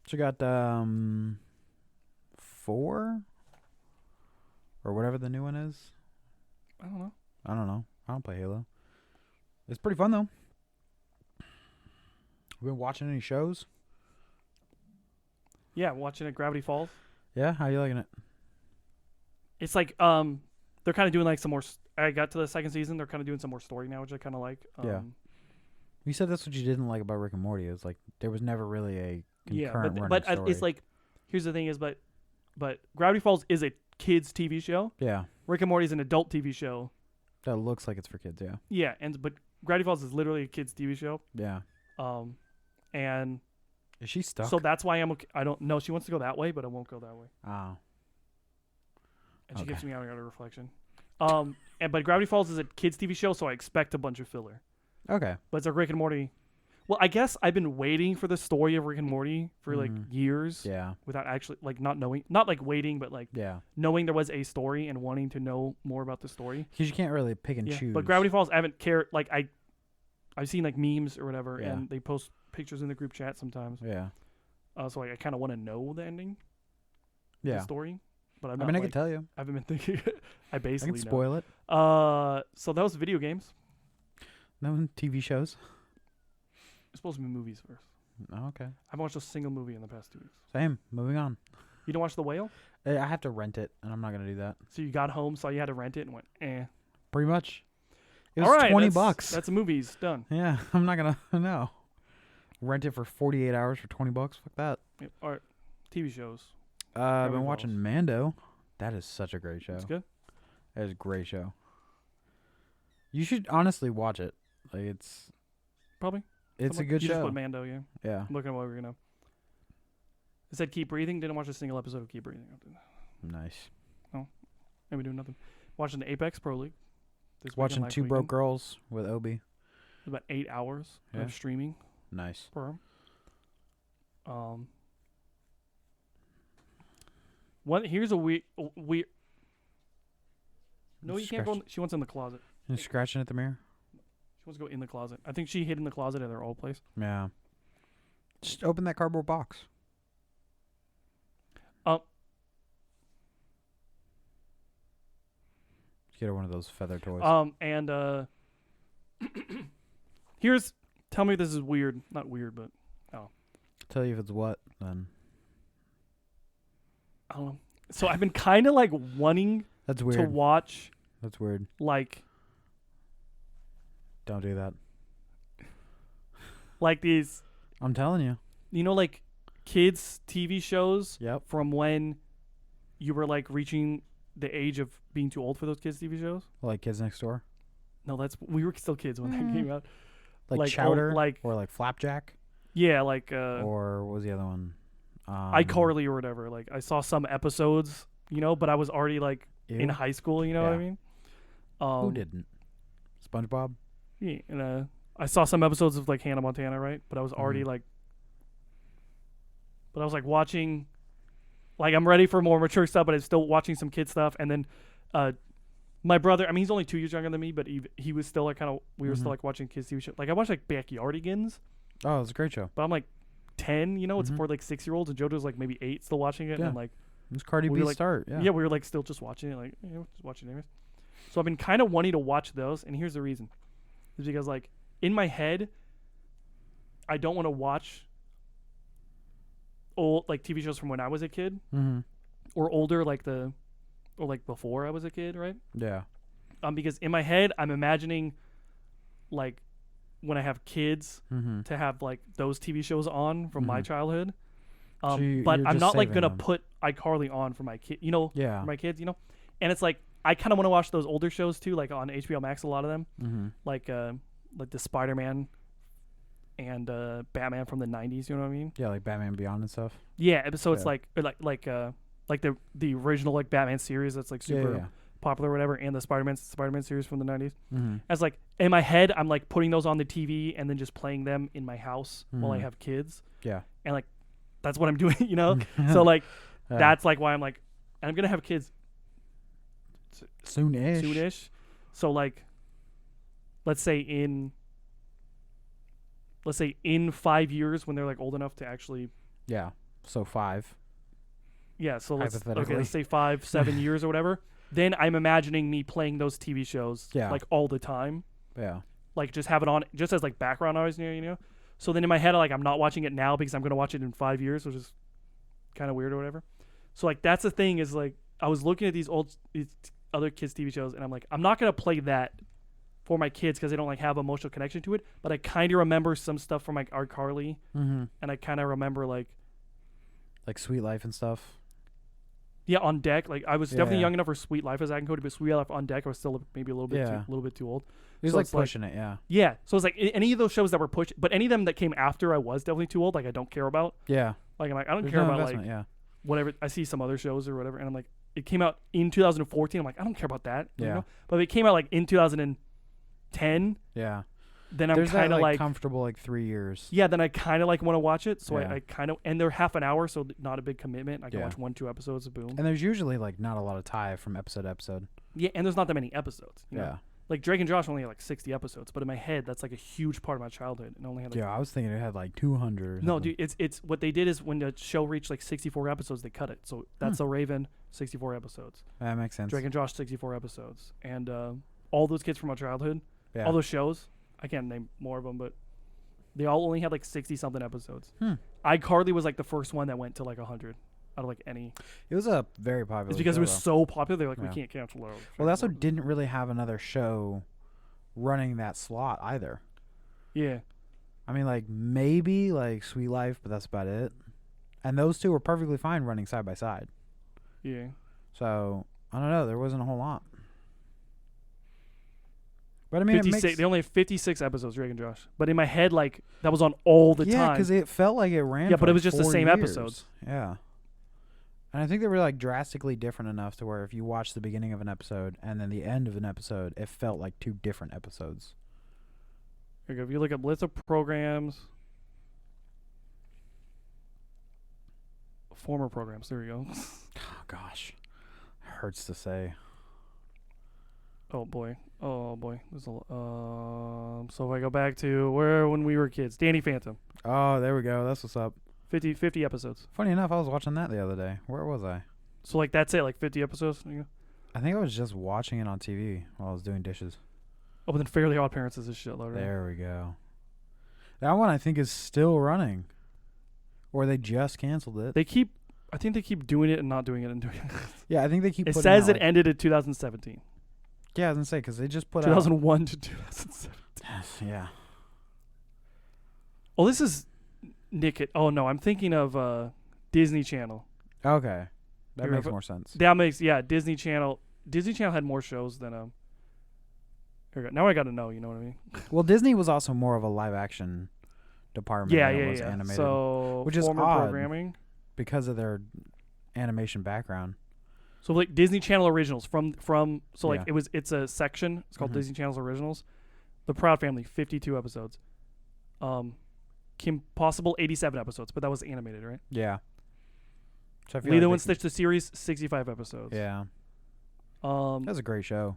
She got 4 or whatever the new one is. I don't know. I don't know. I don't play Halo. It's pretty fun though. We been watching any shows? Yeah, watching it, Gravity Falls. Yeah, how you liking it? It's like they're kind of doing like some more. I got to the second season. They're kind of doing some more story now, which I kind of like. Yeah. You said that's what you didn't like about Rick and Morty. It was like there was never really a Yeah, concurrent but running story. it's like, here's the thing is, but Gravity Falls is a kids TV show. Yeah, Rick and Morty is an adult TV show. that looks like it's for kids. Yeah, Yeah, but Gravity Falls is literally a kids TV show. yeah. And Is she stuck? so that's why I'm okay. I don't know. She wants to go that way, but I won't go that way. Oh, And she Okay. gives me out a reflection. But Gravity Falls is a kids TV show, so I expect a bunch of filler. okay. But it's like Rick and Morty. Well, I guess I've been waiting for the story of Rick and Morty for like Mhm. years Yeah, without actually like not knowing, not like waiting, but like yeah. knowing there was a story and wanting to know more about the story. Because you can't really pick and Yeah. choose. But Gravity Falls, I haven't cared. Like I've seen like memes or whatever, Yeah. and they post pictures in the group chat sometimes. Yeah, So like I kind of want to know the ending, yeah. the story. But I'm I not, mean, I like, can tell you. I haven't been thinking. I I basically can know. spoil it. So that was video games. No TV shows. It's supposed to be movies first. Oh, okay. I haven't watched a single movie in the past 2 weeks. Same. Moving on. You don't watch The Whale? I have to rent it, and I'm not gonna do that. So you got home, saw you had to rent it, and went, eh. Pretty much. It was All right, $20. That's movies done. Yeah, I'm not gonna no. Rent it for 48 hours for $20. Fuck that. Yep. All right, TV shows. I've Gravity been watching Falls. Mando. That is such a great show. It's good. That is a great show. You should honestly watch it. Like it's Probably. a good you show. Just put Mando, yeah. Yeah. I'm looking at what we're gonna. It said Keep Breathing. Didn't watch a single episode of Keep Breathing. Nice. Maybe doing nothing. Watching the Apex Pro League. This weekend, Watching last Two Broke weekend. Girls with Obi. About 8 hours Yeah. of streaming Nice. per. What? Here's a weird. No, you can't go. She wants in the closet. You scratching at the mirror? She wants to go in the closet. I think she hid in the closet at their old place. Yeah. Just open that cardboard box. Get her one of those feather toys. And tell me if this is weird. Not weird, but Tell you if it's what, then. I don't know. So I've been kind of like wanting That's to weird. watch That's weird. like Don't do that. these, I'm telling you. like kids TV shows Yep. from when you were like reaching the age of being too old for those kids TV shows. Like Kids Next Door. No, we were still kids when that came out. Like Chowder. like or like Flapjack. yeah, like Or what was the other one? iCarly or whatever. Like I saw some episodes, but I was already like in high school. You know what I mean? Who didn't? SpongeBob. Yeah, and I saw some episodes of like Hannah Montana, right? But I was already like, but I was like watching, like I'm ready for more mature stuff, but I'm still watching some kid stuff. And then, my brother, I mean, he's only 2 years younger than me, but he was still like we were still like watching kids TV shows. Like I watched like Backyardigans. Oh, it's a great show. But I'm like 10, it's for like 6-year-olds, and JoJo's like maybe 8 still watching it. Yeah. And like, It was Cardi we B's were like, start. Yeah. yeah, we were like still just watching it, like just watching it anyways. So I've been kind of wanting to watch those, and here's the reason: is because like in my head, I don't want to watch old like TV shows from when I was a kid, or older, or like before I was a kid, right? Yeah. Because in my head, I'm imagining like when I have kids to have like those TV shows on from my childhood. So but you're I'm just not like saving gonna them. put iCarly on for my kid, Yeah. for my kids, and it's like I kind of want to watch those older shows too, like on HBO Max, a lot of them, like the Spider-Man and Batman from the 90s, you know what I mean? Yeah, like Batman Beyond and stuff. Yeah, so it's Yeah. like the original like Batman series that's like super popular or whatever, and the Spider-Man series from the 90s. As like in my head, I'm like putting those on the TV and then just playing them in my house while I have kids. Yeah. And like that's what I'm doing, So like that's like why I'm like, and I'm gonna have kids soonish. So like, let's say in 5 years when they're like old enough to actually. Yeah. So 5. Yeah. So let's Hypothetically. say 5-7 years or whatever. Then I'm imagining me playing those TV shows like all the time. Yeah. Like just have it on just as like background noise, So then in my head, like I'm not watching it now because I'm gonna watch it in 5 years, which is kind of weird or whatever. So like that's the thing is like I was looking at these other kids TV shows and I'm like I'm not gonna play that for my kids because they don't like have emotional connection to it. But I kind of remember some stuff from like iCarly, and I kind of remember like Sweet Life and stuff. Yeah, On Deck. Like I was definitely young enough for Sweet Life as I can go to, but Sweet Life On Deck I was still maybe a little bit too old. He was So like it's like- pushing it. Yeah. Yeah, so it's like any of those shows that were pushed, but any of them that came after I was definitely too old. Like I don't care about. Yeah. Like I'm like I don't There's care no about investment, like yeah. whatever. I see some other shows or whatever, and I'm like, it came out in 2014. I'm like, I don't care about that. Yeah. But if it came out like in 2010, Yeah. then I'm There's that kind of like comfortable 3 years. yeah. Then I kind of like want to watch it. So Yeah. I kind of, and they're half an hour, so not a big commitment. I can Yeah. watch 1-2 episodes. Boom. And there's usually not a lot of tie from episode to episode. Yeah, and there's not that many episodes. You know? Yeah. Like Drake and Josh only had like 60 episodes, but in my head that's like a huge part of my childhood, and only had like Yeah, I was thinking it had 200. Or no, something. dude. It's what they did is when the show reached like 64 episodes, they cut it. So that's a Raven 64 episodes. That makes sense. Drake and Josh 64 episodes, and all those kids from our childhood, Yeah. all those shows. I can't name more of them, but they all only had like 60 something episodes. iCarly was like the first one that went to like 100 out of like any. It was a very popular. It's because show, it was though. so popular. They're like, we Yeah. can't cancel it. Well, they also didn't really have another show running that slot either. Yeah. I mean, maybe Sweet Life, but that's about it. And those two were perfectly fine running side by side. Yeah. So I don't know. There wasn't a whole lot. But I mean, it 56. makes They only have 56 episodes, Drake and Josh. But in my head, like that was on all the yeah, time. because it felt like it ran. Yeah, for but it was just the 4 same years. episodes. Yeah. And I think they were drastically different enough to where if you watch the beginning of an episode and then the end of an episode, it felt like 2 different episodes. Here you go. If you look up list of programs, former programs. There we go. Oh gosh, hurts to say. Oh boy. Oh boy. There's so if I go back to where when we were kids, Danny Phantom, Oh, there we go. That's what's up. 50 episodes. Funny enough, I was watching that the other day. Where was I? So like that's it, like 50 episodes. I think I was just watching it on TV while I was doing dishes. Oh, but then Fairly Odd Parents is a shitload. Right? There we go. That one I think is still running, or they just canceled it. I think they keep doing it and not doing it and doing it. Yeah, I think they keep. It putting says out, it ended in 2017. Yeah, I was gonna say because they just put 2001 to 2007. out. Yeah. Oh, this is Nick. Oh no, I'm thinking of Disney Channel. Okay, that You makes remember- more sense. That makes Disney Channel. Disney Channel had more shows than Here we go. Now I got to know. You know what I mean? Well, Disney was also more of a live action department. Yeah, than it yeah, was yeah. animated So which is former odd. programming. because of their animation background. So like Disney Channel originals from so like Yeah. it's a section. It's called Mhm. Disney Channel's originals. The Proud Family, 52 episodes. Kim Possible, 87 episodes, but that was animated, right? Yeah. So I feel Lilo like and Stitch the series, 65 episodes. Yeah, Um, that was a great show.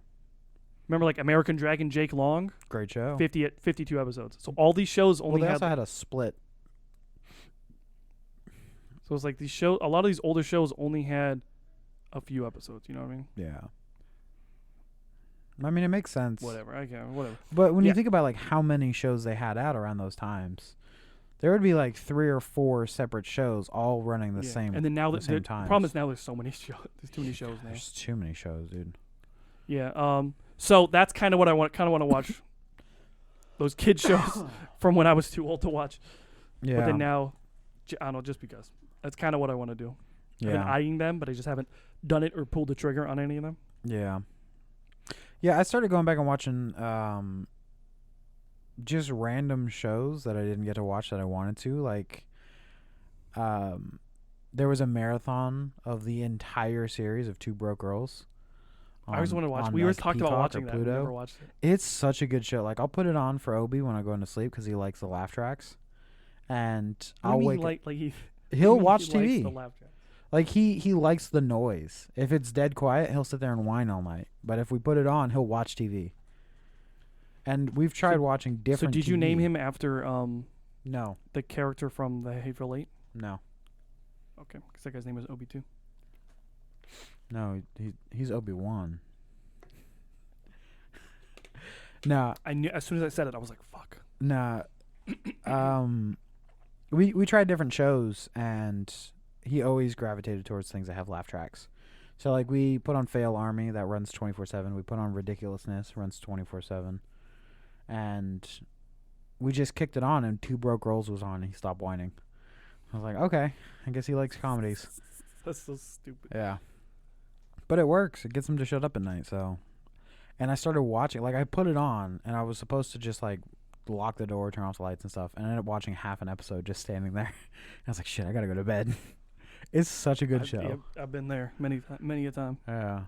remember like American Dragon, Jake Long, Great show. 52 episodes. So all these shows Well, only they had. also had a split. So it's like a lot of these older shows only had a few episodes. You know what I mean? Yeah. I mean, it makes sense. Whatever. I can't. Whatever. But when Yeah. you think about like how many shows they had out around those times, there would be like 3 or 4 separate shows all running the Yeah. same. And then now the the same times. problem is now there's so many shows. There's too many shows now. There's too many shows, dude. Yeah. So that's kind of what I want. Kind of want to watch. Those kid shows from when I was too old to watch. Yeah. But then now, I don't know. Just because that's kind of what I want to do. I've been Yeah. eyeing them, but I just haven't done it or pulled the trigger on any of them. Yeah. Yeah, I started going back and watching just random shows that I didn't get to watch that I wanted to. Like, there was a marathon of the entire series of Two Broke Girls. I always want to watch. on, We always like, talked about Peacock or watching that. We Pluto. never watched it. It's such a good show. Like, I'll put it on for Obi when I go into sleep because he likes the laugh tracks, and What do I'll you wake. mean, like He'll he watch likes TV. the laugh track? Like he likes the noise. If it's dead quiet, he'll sit there and whine all night. But if we put it on, he'll watch TV. And we've tried watching different. So did you name TV. him after No, the character from the Hateful Eight? no, Okay, because that guy's name is Obi too. no. He's Obi-Wan. Nah, I knew as soon as I said it, I was like, "Fuck." nah. We tried different shows, and he always gravitated towards things that have laugh tracks. So like we put on Fail Army that runs 24/7. We put on Ridiculousness runs 24/7, and we just kicked it on, and Two Broke Girls was on, and he stopped whining. I was like, okay, I guess he likes comedies. That's so stupid. Yeah, but it works. It gets him to shut up at night. So, and I started watching. Like I put it on, and I was supposed to just like lock the door, turn off the lights and stuff, and I ended up watching half an episode just standing there. I was like, shit, I gotta go to bed. It's such a good show. Yeah, I've been there many a time. Yeah.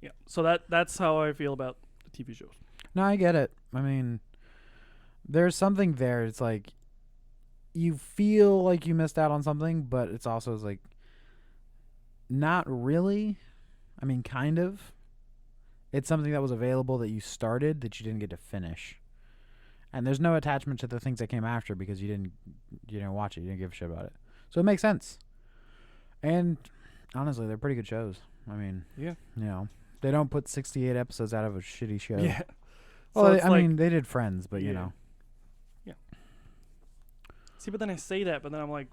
Yeah. So that's how I feel about the TV shows. No, I get it. I mean, there's something there. It's like you feel like you missed out on something, but it's also like not really. I mean, kind of. It's something that was available that you started that you didn't get to finish. And there's no attachment to the things that came after because you didn't watch it. You didn't give a shit about it. So it makes sense. And honestly, they're pretty good shows. I mean, Yeah. you know, they don't put 68 episodes out of a shitty show. Yeah. Well, So I it's like- mean, they did Friends, but you Yeah. know. See, but then I say that, but then I'm like,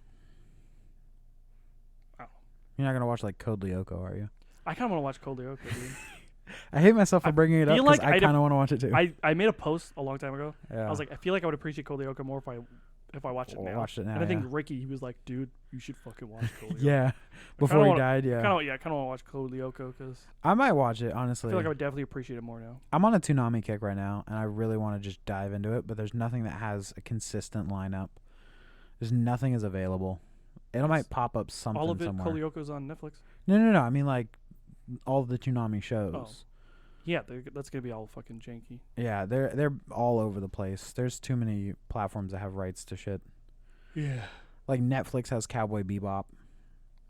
You're not going to watch like Code Lyoko, are you? I kind of want to watch Code Lyoko, dude. I hate myself for I bringing it up feel because like I I'd kind of want to watch it too. I made a post a long time ago. yeah. I was like, I feel like I would appreciate Code Lyoko more if I watched it now. Watched it now. And I think yeah. Ricky, he was like, dude, you should fucking watch Code Lyoko. Yeah. Before he died, yeah. I kind of want to watch Code Lyoko because I might watch it, I honestly. feel like I would definitely appreciate it more now. I'm on a Toonami kick right now, and I really want to just dive into it, but there's nothing that has a consistent lineup. There's nothing is available. It might pop up something All of it, somewhere. Code Lyoko's on Netflix. No. I mean, like, all the Toonami shows. Oh. Yeah, that's gonna be all fucking janky. Yeah, they're all over the place. There's too many platforms that have rights to shit. Yeah. Like, Netflix has Cowboy Bebop.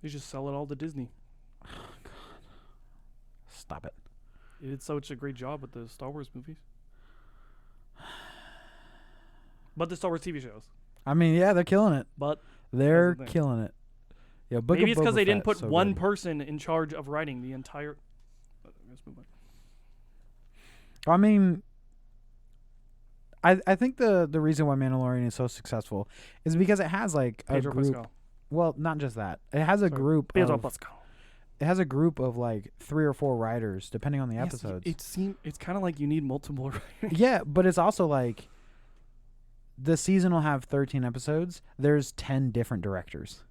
They just sell it all to Disney. Stop it. He did such a great job with the Star Wars movies. But the Star Wars TV shows. I mean, yeah, they're killing it. But They're That's the thing. killing it. Yeah, Book maybe of it's because Boba they didn't Fett's put so one good. person in charge of writing the entire. Let's move on. I mean, I think the reason why Mandalorian is so successful is because it has like a Pedro group. Pascal. Well, not just that. It has a Sorry. group. Pedro Of, Pascal. it has a group of like 3 or 4 writers, depending on the Yes, episodes. it's kind of like you need multiple writers. Yeah, but it's also like the season will have 13 episodes. There's 10 different directors.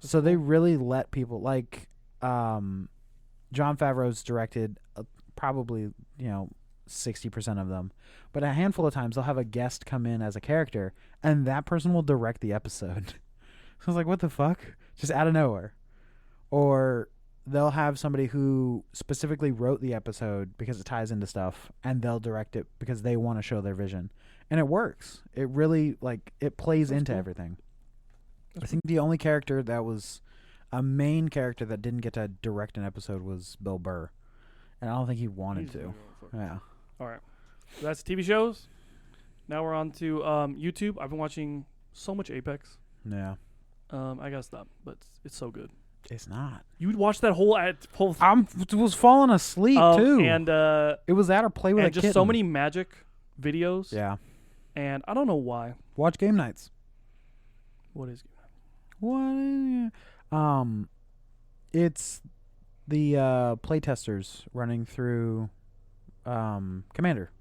That's So they cool. really let people like John Favreau's directed probably, 60% of them. But a handful of times they'll have a guest come in as a character and that person will direct the episode. So I was like, what the fuck? Just out of nowhere. Or they'll have somebody who specifically wrote the episode because it ties into stuff and they'll direct it because they want to show their vision. And it works. It really it plays That's into cool. everything. That's I think the only character that was a main character that didn't get to direct an episode was Bill Burr. And I don't think he wanted He's to. gonna go for it. Yeah. All right. So that's TV shows. Now we're on to YouTube. I've been watching so much Apex. Yeah. I gotta stop, but it's so good. It's not. You would watch that whole I was falling asleep too. and it was that or play with and a just kitten. so many magic videos. Yeah. And I don't know why. Watch game nights. What is What? It's the playtesters running through Commander.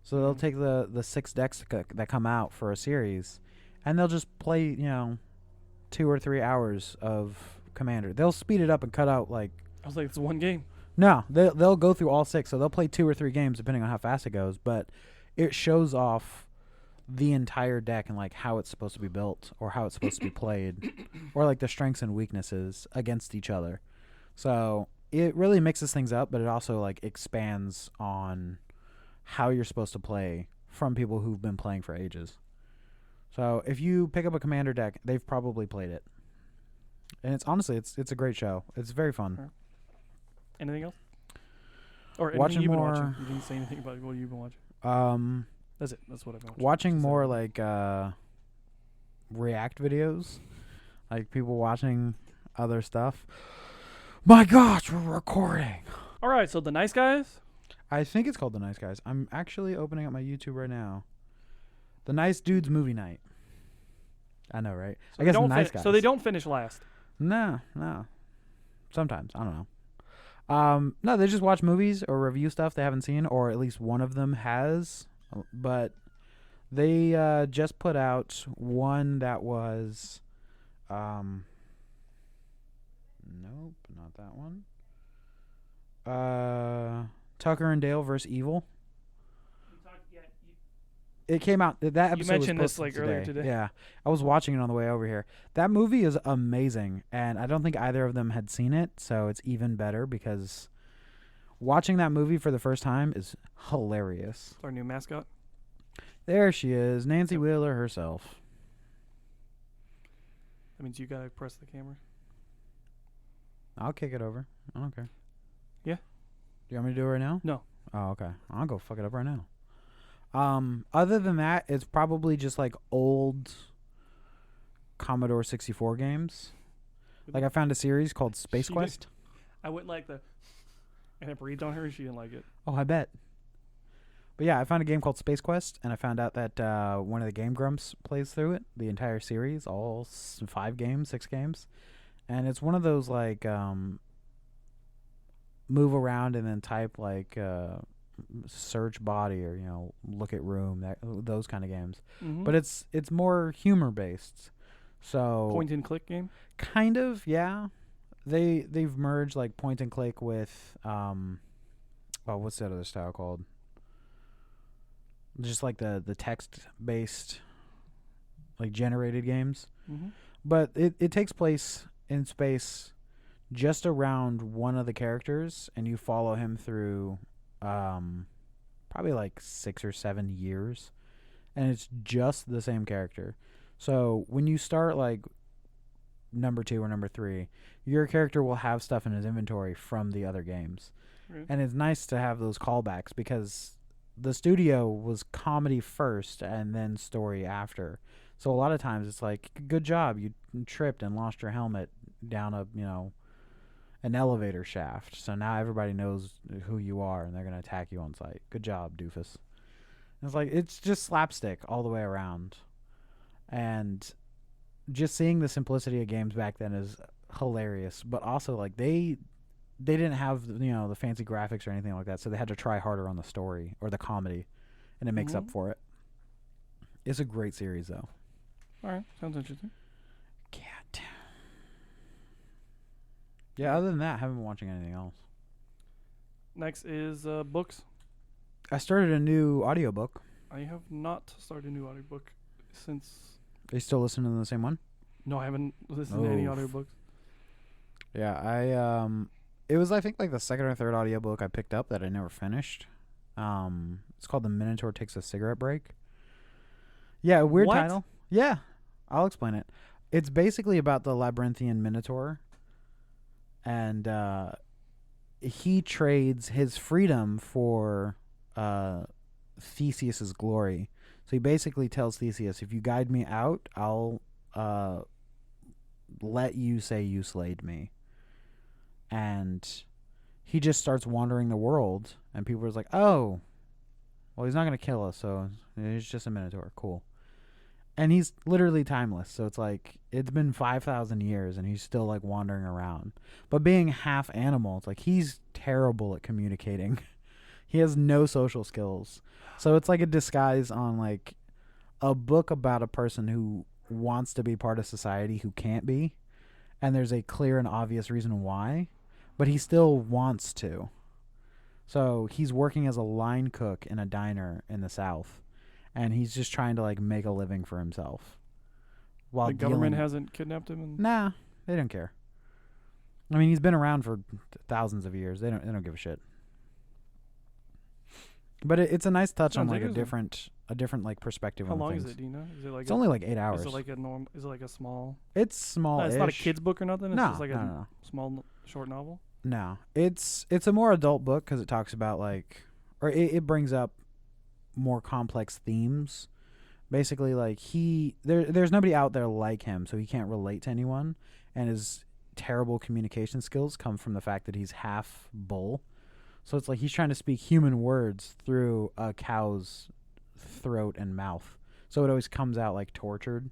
So they'll take the 6 decks that come out for a series, and they'll just play 2 or 3 hours of Commander. They'll speed it up and cut out like. I was like, it's one game. No, they'll go through all 6, so they'll play 2 or 3 games depending on how fast it goes. But it shows off the entire deck and like how it's supposed to be built or how it's supposed to be played, or like the strengths and weaknesses against each other. So it really mixes things up, but it also like expands on how you're supposed to play from people who've been playing for ages. So if you pick up a Commander deck, they've probably played it, and it's honestly it's a great show. It's very fun. Sure. Anything else? Or anything Watching you've been more- watching? You didn't say anything about what you've been watching. That's it. That's what I've been watching. Watching Just more everything. like React videos, like people watching other stuff. My gosh, we're recording. All right. So the Nice Guys. I think it's called The Nice Guys. I'm actually opening up my YouTube right now. The Nice Dudes Movie Night. I know, right? So I they guess don't Nice Guys. So they don't finish last. No. Sometimes. I don't know. No, they just watch movies or review stuff they haven't seen, or at least one of them has. But they just put out one that was, nope, not that one. Tucker and Dale versus Evil. It came out. That episode mentioned was this, posted like, earlier today. Yeah, I was watching it on the way over here. That movie is amazing, and I don't think either of them had seen it, so it's even better because watching that movie for the first time is hilarious. Our new mascot. There she is, Nancy Wheeler herself. That means you gotta press the camera. I'll kick it over. I don't care. Yeah. Do you want me to do it right now? No. Oh, okay. I'll go fuck it up right now. Other than that, it's probably just like old Commodore 64 games. Like I found a series called Space She Quest. I went like and I breathed on her. And she didn't like it. Oh, I bet. But yeah, I found a game called Space Quest, and I found out that one of the Game Grumps plays through it, the entire series, all 5 games, 6 games. And it's one of those like move around and then type like search body or look at room, those kind of games. Mm-hmm. But it's more humor based. So Point and click game. kind of, yeah. They've merged like point and click with what's that other style called? Just like the text based like generated games. Mm-hmm. But it takes place in space just around one of the characters, and you follow him through probably like 6 or 7 years, and it's just the same character. So when you start like number 2 or number 3, your character will have stuff in his inventory from the other games. Right. And it's nice to have those callbacks because the studio was comedy first and then story after. So a lot of times it's like, good job, you tripped and lost your helmet down an elevator shaft. So now everybody knows who you are and they're going to attack you on sight. Good job, doofus. And it's like, it's just slapstick all the way around. And just seeing the simplicity of games back then is hilarious. But also, like, they didn't have, the fancy graphics or anything like that, so they had to try harder on the story or the comedy, and it makes up for it. It's a great series, though. All right, sounds interesting. Cat. Yeah, other than that, I haven't been watching anything else. Next is books. I started a new audiobook. I have not started a new audiobook since... Are you still listening to the same one? No, I haven't listened to any audiobooks. Yeah, it was, I think, like the second or third audiobook I picked up that I never finished. It's called The Minotaur Takes a Cigarette Break. Yeah, weird title. Yeah, I'll explain it. It's basically about the labyrinthian Minotaur, and he trades his freedom for Theseus's glory. So he basically tells Theseus, if you guide me out, I'll let you say you slayed me. And he just starts wandering the world, and people are like, oh, well, he's not going to kill us, so he's just a Minotaur. Cool. And he's literally timeless, so it's like, it's been 5,000 years, and he's still, like, wandering around. But being half animal, it's like, he's terrible at communicating. He has no social skills. So it's like a disguise on, like, a book about a person who wants to be part of society who can't be, and there's a clear and obvious reason why, but he still wants to. So he's working as a line cook in a diner in the South, and he's just trying to, like, make a living for himself. While the government hasn't kidnapped him? And Nah, they don't care. I mean, he's been around for thousands of years. They don't give a shit. But it's a nice touch on, like, a different like perspective How on long things. is it? Do you know? Is it like it's only like 8 hours. Is it like a norm? Is it like a small? It's small. It's not a kid's book or nothing. It's No, just like no. small short novel. No, it's a more adult book because it talks about, like, or it brings up more complex themes. Basically, like, there's nobody out there like him, so he can't relate to anyone, and his terrible communication skills come from the fact that he's half bull. So it's like he's trying to speak human words through a cow's throat and mouth. So it always comes out, like, tortured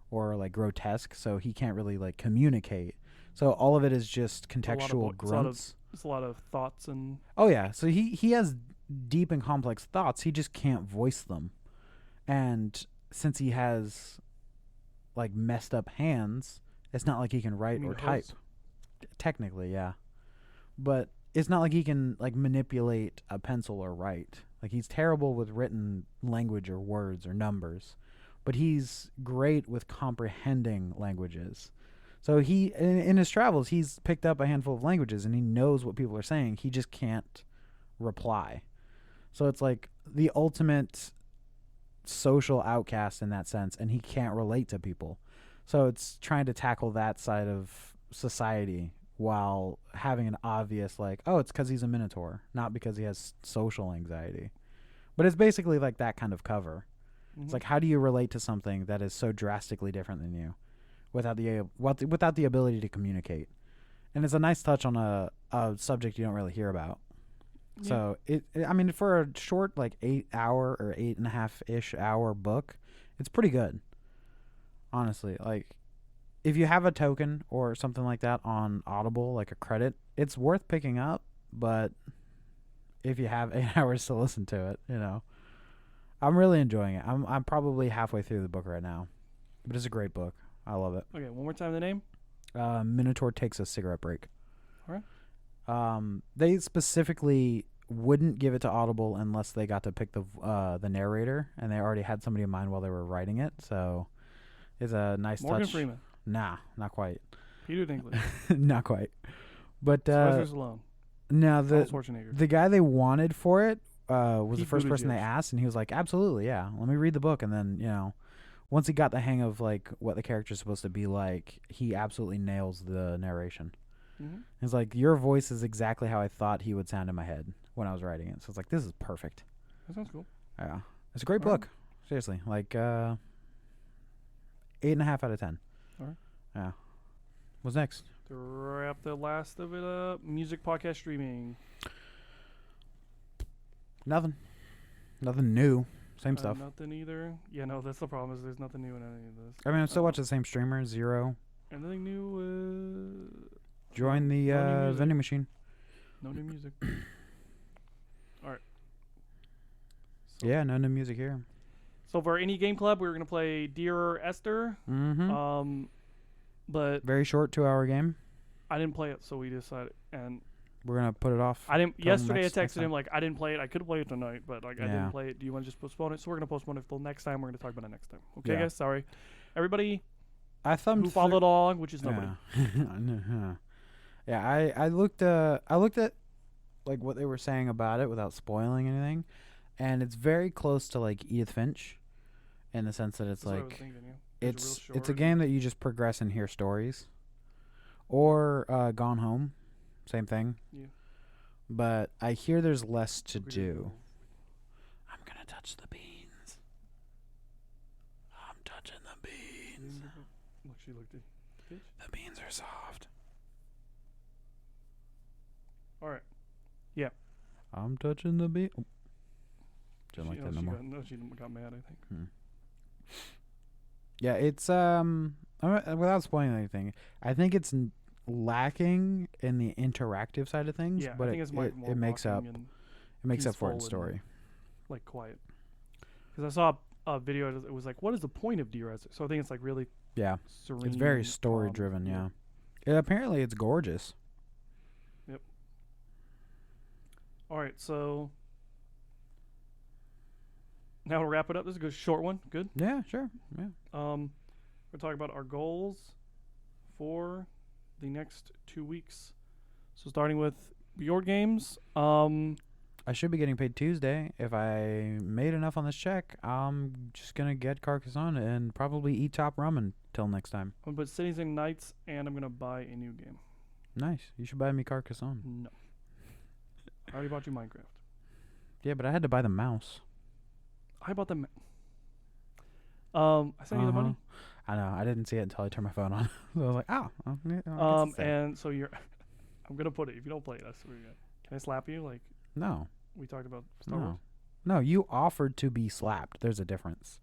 or, like, grotesque, so he can't really, like, communicate. So all of it is just contextual grunts. It's a lot of thoughts and... Oh, yeah. So he has deep and complex thoughts. He just can't voice them. And since he has, like, messed up hands, it's not like he can write or type. Technically, yeah. But it's not like he can, like, manipulate a pencil or write. Like, he's terrible with written language or words or numbers. But he's great with comprehending languages. So he, in his travels, he's picked up a handful of languages, and he knows what people are saying. He just can't reply. So it's like the ultimate social outcast in that sense, and he can't relate to people. So it's trying to tackle that side of society while having an obvious, like, oh, it's because he's a Minotaur, not because he has social anxiety. But it's basically like that kind of cover. Mm-hmm. It's like, how do you relate to something that is so drastically different than you without the ability to communicate? And it's a nice touch on a subject you don't really hear about. Yeah. So I mean, for a short, like, 8 hour or 8.5-ish hour book, it's pretty good. Honestly, like, if you have a token or something like that on Audible, like a credit, it's worth picking up. But if you have 8 hours to listen to it, I'm really enjoying it. I'm probably halfway through the book right now, but it's a great book. I love it. Okay, one more time the name. Minotaur Takes a Cigarette Break. All right. They specifically wouldn't give it to Audible unless they got to pick the narrator, and they already had somebody in mind while they were writing it. So it's a nice Morgan touch. Freeman. Nah, not quite. Peter Dinklage. Not quite. But Sylvester Stallone. No, the guy they wanted for it was Pete the first person Buttigieg. they asked, and he was like, "Absolutely, yeah. Let me read the book." And then, once he got the hang of, like, what the character's supposed to be like, he absolutely nails the narration. Mm-hmm. It's like your voice is exactly how I thought he would sound in my head when I was writing it. So it's like this is perfect. That sounds cool. Yeah, it's a great All right. book. Seriously, like 8.5 out of 10. All right. Yeah. What's next? To wrap the last of it up, music podcast streaming. Nothing new. Same stuff. Nothing either. Yeah, no, that's the problem. Is there's nothing new in any of this. I mean, I'm still watching the same streamer, Zero. Anything new? Join the no new music. vending machine. No new music. All right. So, Yeah, no new music here. So for any game club, we were gonna play Dear Esther. Mm-hmm. But Very short 2-hour game. I didn't play it, so we decided. And We're gonna put it off. I didn't. till Yesterday, next I texted time. him like I didn't play it. I could play it tonight, but like I Yeah. didn't play it. Do you want to just postpone it? So we're gonna postpone it till next time. We're gonna talk about it next time. Okay, Yeah. guys. Sorry, everybody I thumbed who followed along, which is nobody. Yeah. Yeah, I looked at like what they were saying about it without spoiling anything, and it's very close to like Edith Finch, in the sense that it's That's what I was like thinking, yeah. it's real a short. game that you just progress and hear stories, or Gone Home, same thing. Yeah. But I hear there's less to Pretty do. cool. I'm gonna touch the beans. I'm touching the beans. Look, she looked at. Bitch. The beans are soft. All right. I'm touching the beans. Oh. Don't like that no more. She got mad. I think. Yeah, it's without spoiling anything, I think it's lacking in the interactive side of things, Yeah, but I think it's more it makes up walking and for it in peaceful and story. like quiet. Because I saw a video. It was like, what is the point of Dear Esther? So I think it's like really Yeah, serene. it's very and story calm. driven. Yeah, apparently it's gorgeous. All right, so now to wrap it up. This is a good short one. Good. Yeah, sure. Yeah, We're talking about our goals for the next 2 weeks. So starting with board games. I should be getting paid Tuesday. If I made enough on this check, I'm just gonna get Carcassonne and probably eat top ramen till next time. I'm gonna put Cities and Nights, and I'm gonna buy a new game. Nice. You should buy me Carcassonne. No, I already bought you Minecraft. Yeah, but I had to buy the mouse. I bought them. I sent you the money. I know. I didn't see it until I turned my phone on. So I was like, oh. Yeah, I guess it's there. And so you're. I'm gonna put it. If you don't play it, I swear to God. Can I slap you? Like No. we talked about Star Wars. No. No, you offered to be slapped. There's a difference.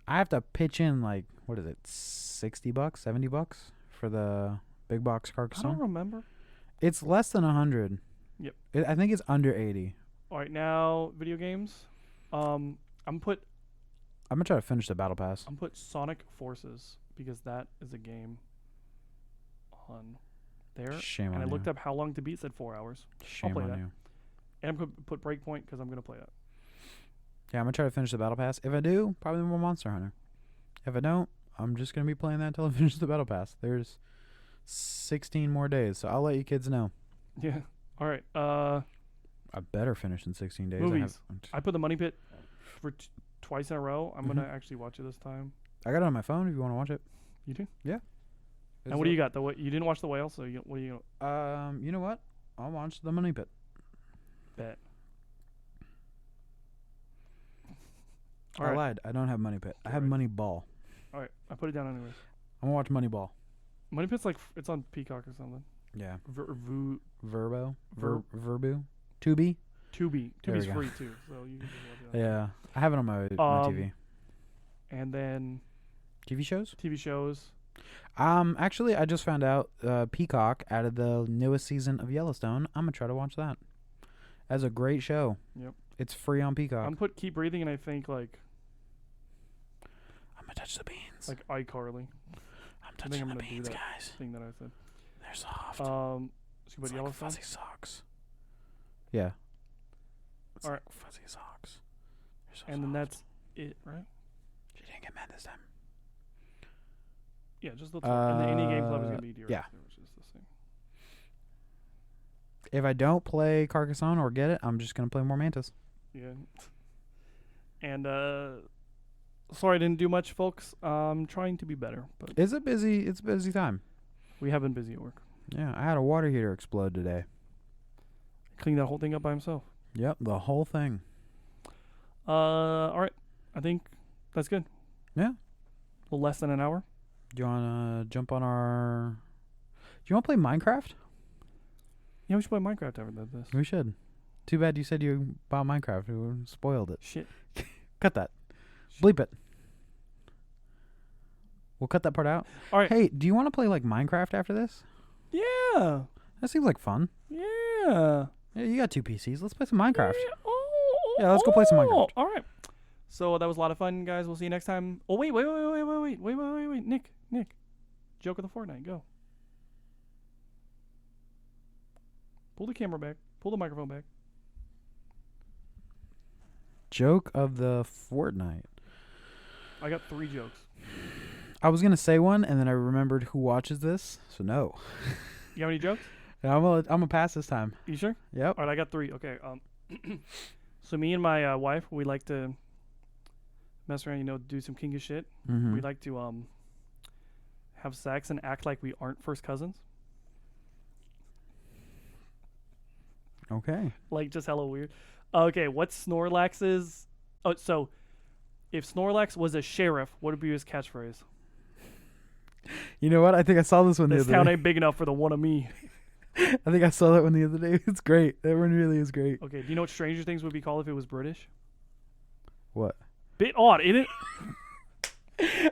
I have to pitch in like, what is it, $60, $70 for the big box I Carcassonne? don't remember. It's less than 100. Yep. I think it's under 80. All right, now video games. I'm I'm gonna try to finish the battle pass. put Sonic Forces because that is a game on there. Shame And on I you. looked up how long to beat. It said 4 hours. Shame play on that. you. And I'm gonna put Breakpoint because I'm gonna play that. Yeah, I'm gonna try to finish the battle pass. If I do, probably more Monster Hunter. If I don't, I'm just gonna be playing that until I finish the battle pass. There's 16 more days, so I'll let you kids know. Yeah. All right. I better finish in 16 days. Movies. I put the Money Pit for twice in a row. I'm gonna actually watch it this time. I got it on my phone if you want to watch it. You do? Yeah. And what do you got? You didn't watch The Whale, so what do you You know what? I'll watch the Money Pit. bet? I lied. I don't have Money Pit. I have Right. Money Ball. All right. I put it down anyways. I'm gonna watch Money Ball. Money Pit's like it's on Peacock or something. Yeah. Verbo. Verbu. Tubi. Tubi. There we Tubi's go. free too, so you can just watch it. Yeah. I have it on my TV. And then TV shows? TV shows. Actually, I just found out Peacock added the newest season of Yellowstone. I'm gonna try to watch that. That's a great show. Yep. It's free on Peacock. I'm put Keep Breathing, and I think like I'm gonna touch the beans. like iCarly. I'm think touching I'm the gonna do beans, that. guys. Thing that I said. They're soft. So you it's put like Yellowstone. fuzzy socks. Yeah. It's Alright. like fuzzy socks. They're so And then soft. that's it, right? She didn't get mad this time. Yeah, just the and the indie game club is gonna be Dear yeah. Esther, which is the same. If I don't play Carcassonne or get it, I'm just gonna play more Mantis. Yeah. And sorry I didn't do much, folks. I'm trying to be better, but It's a busy time. we have been busy at work. Yeah, I had a water heater explode today. Cleaned that whole thing up by himself. Yep, the whole thing. All right. I think that's good. Yeah. A little less than an hour. Do you want to jump on our... Do you want to play Minecraft? Yeah, we should play Minecraft after this. We should. Too bad you said you bought Minecraft. You spoiled it. Shit. Cut that. Bleep it. We'll cut that part out. All right. Hey, do you want to play like Minecraft after this? Yeah. That seems like fun. Yeah. Yeah, you got 2 PCs. Let's play some Minecraft. Oh, Yeah, let's go play some Minecraft. All right. So that was a lot of fun, guys. We'll see you next time. Oh, wait. Nick. Joke of the fortnight. Go. Pull the camera back. Pull the microphone back. Joke of the fortnight. I got 3 jokes. I was going to say one, and then I remembered who watches this, so no. You have any jokes? Yeah, I'm gonna pass this time. You sure? Yep. All right, I got 3. Okay. So me and my wife, we like to mess around, do some kinky shit. Mm-hmm. We like to have sex and act like we aren't first cousins. Okay. Like, just hella weird. Okay, what's Snorlax's... Oh, so, if Snorlax was a sheriff, what would be his catchphrase? You know what? I think I saw this one the This other town day. ain't big enough for the one of me. I think I saw that one the other day. It's great. That one really is great. Okay, do you know what Stranger Things would be called if it was British? What? Bit odd, ain't it?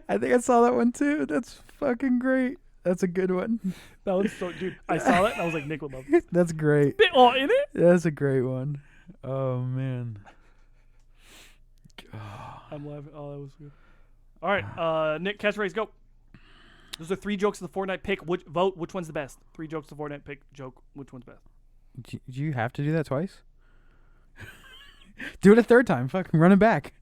I think I saw that one too. That's fucking great. That's a good one. That was so... Dude, I saw that and I was like, Nick would love it. That's great. Bit odd, ain't it? That's a great one. Oh, man. I'm laughing. Oh, that was good. All right, Nick, catchphrase, go. Those are 3 jokes of the fortnight. Pick, vote, which one's the best? 3 jokes of the fortnight, pick, joke, which one's best? Do you have to do that twice? Do it a third time. Fucking run it back.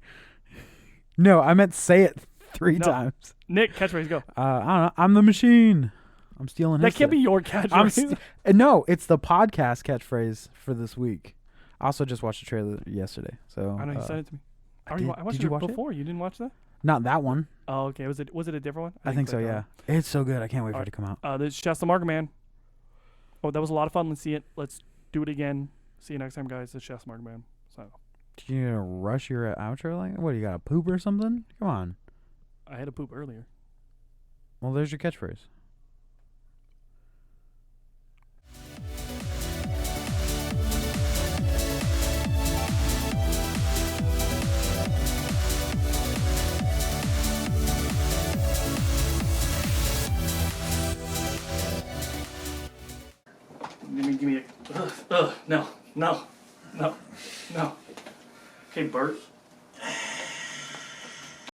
No, I meant say it 3 times. Nick, catchphrase, go. I don't know. I'm the machine. I'm stealing his That can't be your catchphrase. No, it's the podcast catchphrase for this week. I also just watched the trailer yesterday. So I know, you sent it to me. I watched Did you it watch before. You didn't watch that? Not that one. Oh, okay. Was it a different one? I think so, yeah. It's so good. I can't wait for it Alright. to come out. This is Shasta Marker Man. Oh, that was a lot of fun. Let's see it. Let's do it again. See you next time, guys. This is Shasta Marker Man. So, Did you need to rush your outro like that? What, you got to poop or something? Come on. I had to poop earlier. Well, there's your catchphrase. Give me a... No. Okay, Bert.